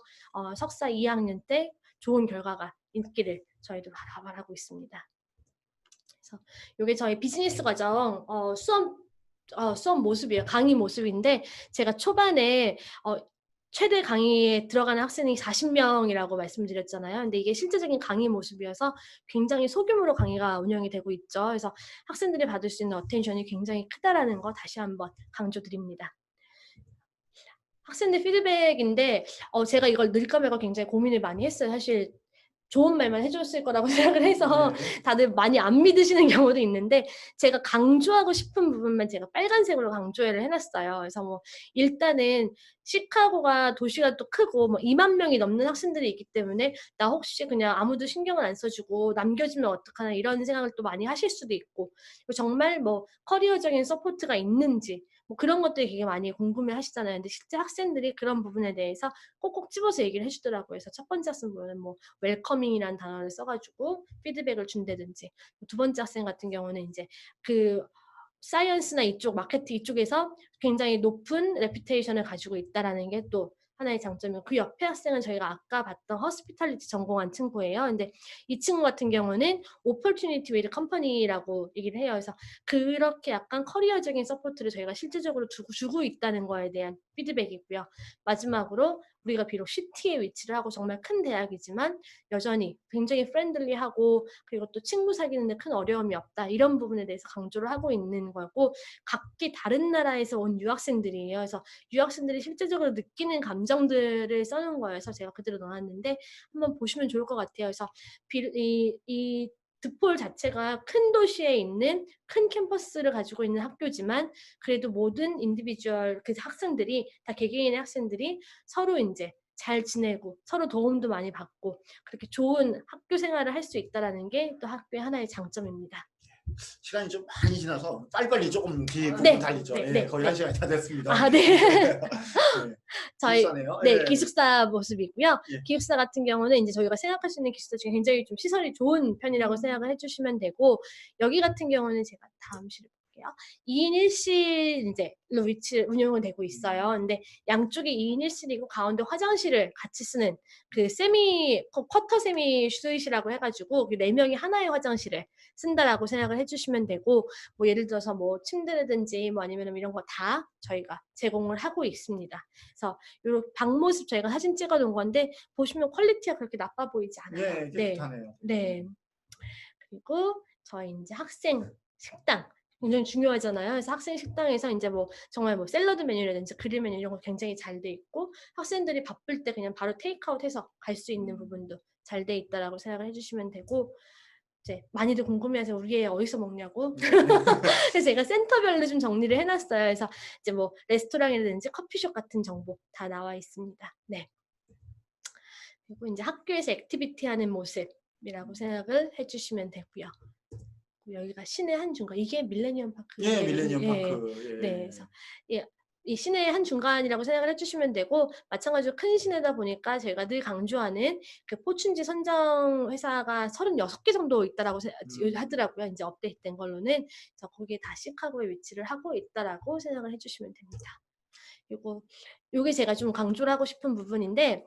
석사 2학년 때 좋은 결과가 있기를 저희도 바라고 있습니다. 그래서 이게 저희 비즈니스 과정 수업 모습이에요. 강의 모습인데 제가 초반에 최대 강의에 들어가는 학생이 40명이라고 말씀드렸잖아요. 근데 이게 실제적인 강의 모습이어서 굉장히 소규모로 강의가 운영이 되고 있죠. 그래서 학생들이 받을 수 있는 어텐션이 굉장히 크다라는 거 다시 한번 강조드립니다. 학생들 피드백인데 제가 이걸 넣을까 말까 굉장히 고민을 많이 했어요. 사실 좋은 말만 해줬을 거라고 생각을 해서 다들 많이 안 믿으시는 경우도 있는데 제가 강조하고 싶은 부분만 제가 빨간색으로 강조를 해놨어요. 그래서 뭐 일단은 시카고가 도시가 또 크고 뭐 2만 명이 넘는 학생들이 있기 때문에 나 혹시 그냥 아무도 신경을 안 써주고 남겨지면 어떡하나 이런 생각을 또 많이 하실 수도 있고 정말 뭐 커리어적인 서포트가 있는지 뭐 그런 것들이 되게 많이 궁금해 하시잖아요. 근데 실제 학생들이 그런 부분에 대해서 꼭꼭 집어서 얘기를 해주더라고요. 그래서 첫 번째 학생 보면 뭐 웰커밍이라는 단어를 써가지고 피드백을 준다든지 두 번째 학생 같은 경우는 이제 그 사이언스나 이쪽 마케팅 이쪽에서 굉장히 높은 레퓨테이션을 가지고 있다라는 게 또 하나의 장점이고 그 옆에 학생은 저희가 아까 봤던 허스피탈리티 전공한 친구예요. 근데 이 친구 같은 경우는 오퍼튜니티 웨이드 컴퍼니라고 얘기를 해요. 그래서 그렇게 약간 커리어적인 서포트를 저희가 실질적으로 주고 있다는 거에 대한 피드백이고요. 마지막으로 우리가 비록 시티에 위치를 하고 정말 큰 대학이지만 여전히 굉장히 프렌들리하고 그리고 또 친구 사귀는 데 큰 어려움이 없다. 이런 부분에 대해서 강조를 하고 있는 거고 각기 다른 나라에서 온 유학생들이에요. 그래서 유학생들이 실제적으로 느끼는 감정들을 써놓은 거여서 제가 그대로 넣어놨는데 한번 보시면 좋을 것 같아요. 그래서 이 드폴 자체가 큰 도시에 있는 큰 캠퍼스를 가지고 있는 학교지만 그래도 모든 인디비주얼 그 학생들이 다 개개인의 학생들이 서로 이제 잘 지내고 서로 도움도 많이 받고 그렇게 좋은 학교 생활을 할 수 있다라는 게 또 학교의 하나의 장점입니다. 시간이 좀 많이 지나서 빨리빨리 조금 뒤에 부분 네, 달리죠. 네, 예, 네, 거의 네. 1시간이 다 됐습니다. 아, 네. 네. 저희 기숙사네요. 네, 예. 기숙사 모습이고요. 예. 기숙사 같은 경우는 이제 저희가 생각할 수 있는 기숙사 중에 굉장히 좀 시설이 좋은 편이라고 생각을 해주시면 되고 여기 같은 경우는 제가 다음 실을 볼게요. 2인 1실 이제로 위치 운영은 되고 있어요. 근데 양쪽이 2인 1실이고 가운데 화장실을 같이 쓰는 그 쿼터 세미 스윗이라고 해가지고 4명이 하나의 화장실을 쓴다라고 생각을 해주시면 되고 뭐 예를 들어서 뭐 침대라든지 뭐 아니면 이런 거 다 저희가 제공을 하고 있습니다. 그래서 요 방 모습 저희가 사진 찍어 놓은 건데 보시면 퀄리티가 그렇게 나빠 보이지 않아요. 네, 깨끗하네요. 네. 그리고 저희 이제 학생 식당 굉장히 중요하잖아요. 그래서 학생 식당에서 이제 뭐 정말 뭐 샐러드 메뉴라든지 그릴 메뉴 이런 거 굉장히 잘 돼 있고 학생들이 바쁠 때 그냥 바로 테이크아웃해서 갈 수 있는 부분도 잘 돼 있다라고 생각을 해주시면 되고 이제 많이들 궁금해하세요. 우리 애 어디서 먹냐고. 그래서 제가 센터별로 좀 정리를 해놨어요. 그래서 이제 뭐 레스토랑이라든지 커피숍 같은 정보 다 나와 있습니다. 네. 그리고 이제 학교에서 액티비티하는 모습이라고 생각을 해주시면 되고요. 여기가 시내 한 중간 이게 밀레니엄 파크. 예, 밀레니엄 파크. 예. 네, 그래서 이 시내의 한 중간이라고 생각을 해주시면 되고 마찬가지로 큰 시내다 보니까 저희가 늘 강조하는 그 포춘지 선정 회사가 36개 정도 있다라고 하더라고요. 이제 업데이트된 걸로는 그래서 거기에 다 시카고에 위치를 하고 있다라고 생각을 해주시면 됩니다. 그리고 요게 제가 좀 강조를 하고 싶은 부분인데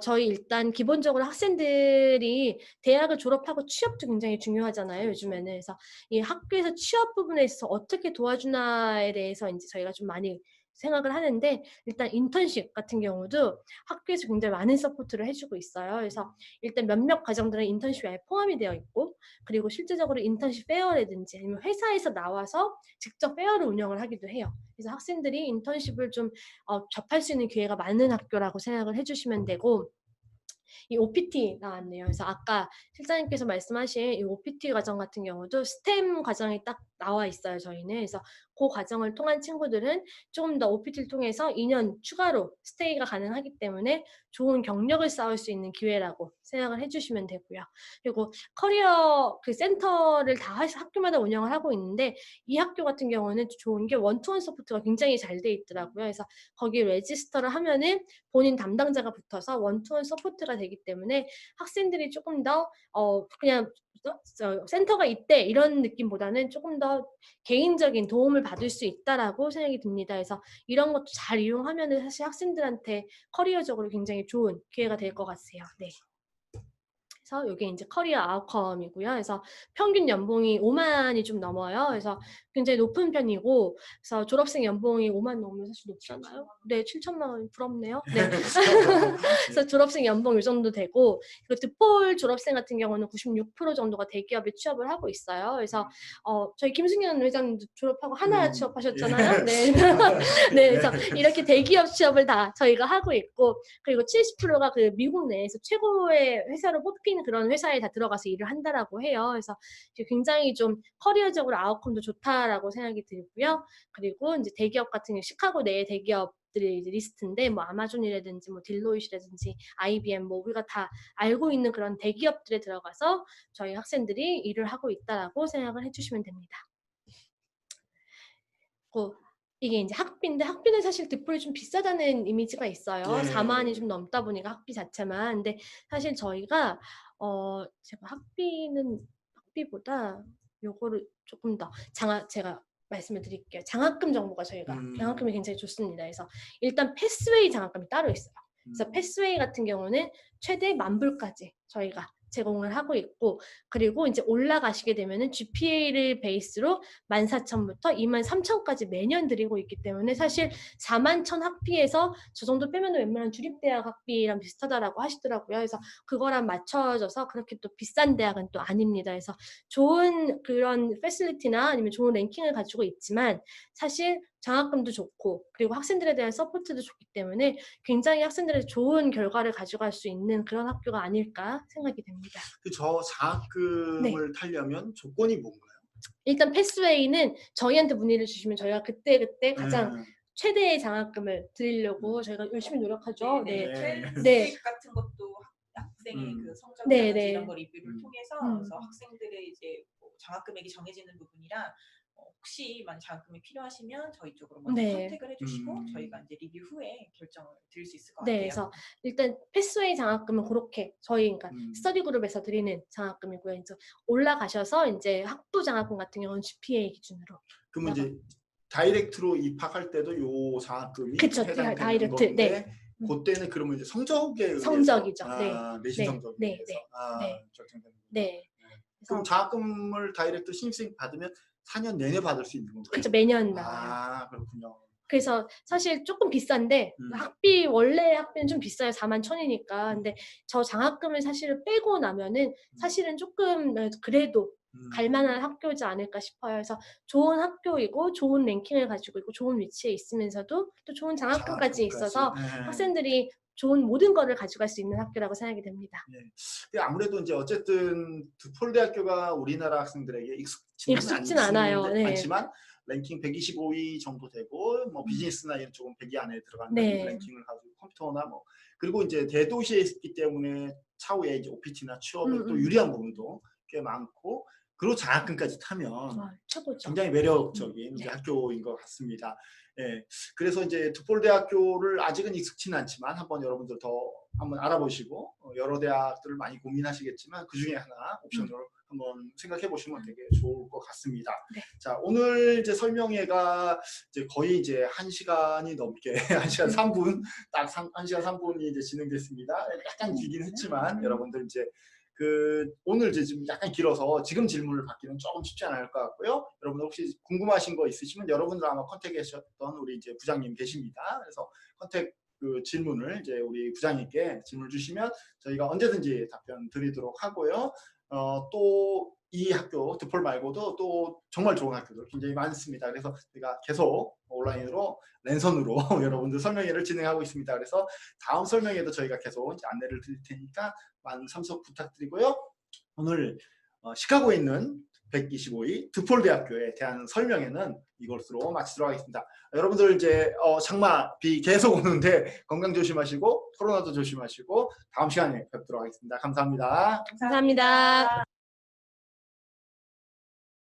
저희 일단 기본적으로 학생들이 대학을 졸업하고 취업도 굉장히 중요하잖아요. 요즘에는. 그래서 이 학교에서 취업 부분에 있어서 어떻게 도와주나에 대해서 이제 저희가 좀 많이 생각을 하는데 일단 인턴십 같은 경우도 학교에서 굉장히 많은 서포트를 해주고 있어요. 그래서 일단 몇몇 과정들은 인턴십에 포함이 되어 있고 그리고 실제적으로 인턴십 페어라든지 아니면 회사에서 나와서 직접 페어를 운영을 하기도 해요. 그래서 학생들이 인턴십을 좀 접할 수 있는 기회가 많은 학교라고 생각을 해주시면 되고 이 OPT 나왔네요. 그래서 아까 실장님께서 말씀하신 이 OPT 과정 같은 경우도 스템 과정이 딱 나와 있어요. 저희는. 그래서 그 과정을 통한 친구들은 조금 더 OPT를 통해서 2년 추가로 스테이가 가능하기 때문에 좋은 경력을 쌓을 수 있는 기회라고 생각을 해주시면 되고요. 그리고 커리어 그 센터를 다 학교마다 운영을 하고 있는데 이 학교 같은 경우는 좋은 게 원투원 서포트가 굉장히 잘 돼 있더라고요. 그래서 거기 레지스터를 하면은 본인 담당자가 붙어서 원투원 서포트가 되기 때문에 학생들이 조금 더 그냥 센터가 있대 이런 느낌보다는 조금 더 개인적인 도움을 받을 수 있다라고 생각이 듭니다. 그래서 이런 것도 잘 이용하면은 사실 학생들한테 커리어적으로 굉장히 좋은 기회가 될 것 같아요. 네. 그래서 이게 이제 커리어 아웃컴이고요. 그래서 평균 연봉이 5만이 좀 넘어요. 그래서 굉장히 높은 편이고, 그래서 졸업생 연봉이 5만 넘으면 사실 높지 않아요? 네, 7천만 원 부럽네요. 네. 그래서 졸업생 연봉 이 정도 되고, 그리고 드폴 졸업생 같은 경우는 96% 정도가 대기업에 취업을 하고 있어요. 그래서 저희 김승현 회장님도 졸업하고 하나 취업하셨잖아요. 네. 네, 그래서 이렇게 대기업 취업을 다 저희가 하고 있고, 그리고 70%가 그 미국 내에서 최고의 회사로 뽑힌 그런 회사에 다 들어가서 일을 한다라고 해요. 그래서 굉장히 좀 커리어적으로 아웃컴도 좋다라고 생각이 들고요. 그리고 이제 대기업 같은 경우 시카고 내의 대기업들이 이제 리스트인데 뭐 아마존이라든지 뭐 딜로이트라든지 IBM 뭐 우리가 다 알고 있는 그런 대기업들에 들어가서 저희 학생들이 일을 하고 있다라고 생각을 해주시면 됩니다. 이게 이제 학비인데 학비는 사실 득볼이 좀 비싸다는 이미지가 있어요. 네. 4만이 좀 넘다 보니까 학비 자체만. 근데 사실 저희가 제가 학비보다 요거를 조금 더 제가 말씀을 드릴게요. 장학금 정보가 저희가 장학금이 굉장히 좋습니다. 그래서 일단 패스웨이 장학금이 따로 있어요. 그래서 패스웨이 같은 경우는 최대 10,000불까지 저희가 제공을 하고 있고 그리고 이제 올라가시게 되면은 GPA를 베이스로 14,000부터 23,000까지 매년 드리고 있기 때문에 사실 41,000 학비에서 저 정도 빼면 웬만한 주립대학 학비랑 비슷하다라고 하시더라고요. 그래서 그거랑 맞춰져서 그렇게 또 비싼 대학은 또 아닙니다. 그래서 좋은 그런 패실리티나 아니면 좋은 랭킹을 가지고 있지만 사실 장학금도 좋고 그리고 학생들에 대한 서포트도 좋기 때문에 굉장히 학생들의 좋은 결과를 가져갈 수 있는 그런 학교가 아닐까 생각이 됩니다. 저 장학금을 타려면 조건이 뭔가요? 일단 패스웨이는 저희한테 문의를 주시면 저희가 그때 가장 최대의 장학금을 드리려고 저희가 열심히 노력하죠. 네. 네. 수익 같은 것도 학생의 그 성적이라든지 네. 이런 거 리뷰를 통해서 그래서 학생들의 이제 뭐 장학금액이 정해지는 부분이라 혹시 만약 장학금이 필요하시면 저희 쪽으로 먼저 컨택을 해주시고 저희가 이제 리뷰 후에 결정을 드릴 수 있을 것 같아요. 그래서 일단 패스웨이 장학금은 그렇게 저희 그러니까 스터디 그룹에서 드리는 장학금이고요. 이제 올라가셔서 이제 학부 장학금 같은 경우는 GPA 기준으로. 그러면 이제 다이렉트로 입학할 때도 요 장학금이 그쵸, 해당되는 다이렉트. 건데 그때는 그러면 이제 성적에 의해서 성적이죠. 내신 성적에 의해서 결정되는 거죠. 네. 그럼 장학금을 다이렉트 신입생 받으면 4년 내내 받을 수 있는 건가요? 그렇죠. 매년 나와요. 그렇군요. 그래서 사실 조금 비싼데 원래 학비는 좀 비싸요. 41,000이니까. 근데 저 장학금을 사실은 빼고 나면은 사실은 조금 그래도 갈만한 학교지 않을까 싶어요. 그래서 좋은 학교이고 좋은 랭킹을 가지고 있고 좋은 위치에 있으면서도 또 좋은 장학금까지 있어서 학생들이 좋은 모든 거를 가져갈 수 있는 학교라고 생각이 됩니다. 아무래도 이제 어쨌든 드폴 대학교가 우리나라 학생들에게 익숙진 않아요. 않지만 랭킹 125위 정도 되고 뭐 비즈니스나 이런 쪽은 100위 안에 들어가는 랭킹을 가지고 컴퓨터나 뭐 그리고 이제 대도시에 있기 때문에 차후에 이제 OPT나 취업에 또 유리한 부분도 꽤 많고 그리고 장학금까지 타면 최고죠. 굉장히 매력적인 학교인 것 같습니다. 그래서 이제 드폴 대학교를 아직은 익숙치는 않지만 한번 여러분들 더 한번 알아보시고 여러 대학들을 많이 고민하시겠지만 그 중에 하나 옵션으로 한번 생각해 보시면 되게 좋을 것 같습니다. 자, 오늘 이제 설명회가 이제 거의 이제 1시간이 넘게 1시간 3분 딱 1시간 3분이 이제 진행됐습니다. 약간 길긴 했지만 여러분들 이제 오늘 이제 좀 약간 길어서 지금 질문을 받기는 조금 쉽지 않을 것 같고요. 여러분들 혹시 궁금하신 거 있으시면 여러분들 아마 컨택하셨던 우리 이제 부장님 계십니다. 그래서 컨택 질문을 이제 우리 부장님께 질문을 주시면 저희가 언제든지 답변 드리도록 하고요. 또 이 학교 드폴 말고도 또 정말 좋은 학교들 굉장히 많습니다. 그래서 제가 계속 온라인으로 랜선으로 여러분들 설명회를 진행하고 있습니다. 그래서 다음 설명회도 저희가 계속 이제 안내를 드릴 테니까 많은 참석 부탁드리고요. 오늘 시카고에 있는 125위 드폴 대학교에 대한 설명회는 이것으로 마치도록 하겠습니다. 여러분들 이제 장마 비 계속 오는데 건강 조심하시고 코로나도 조심하시고 다음 시간에 뵙도록 하겠습니다. 감사합니다. 감사합니다.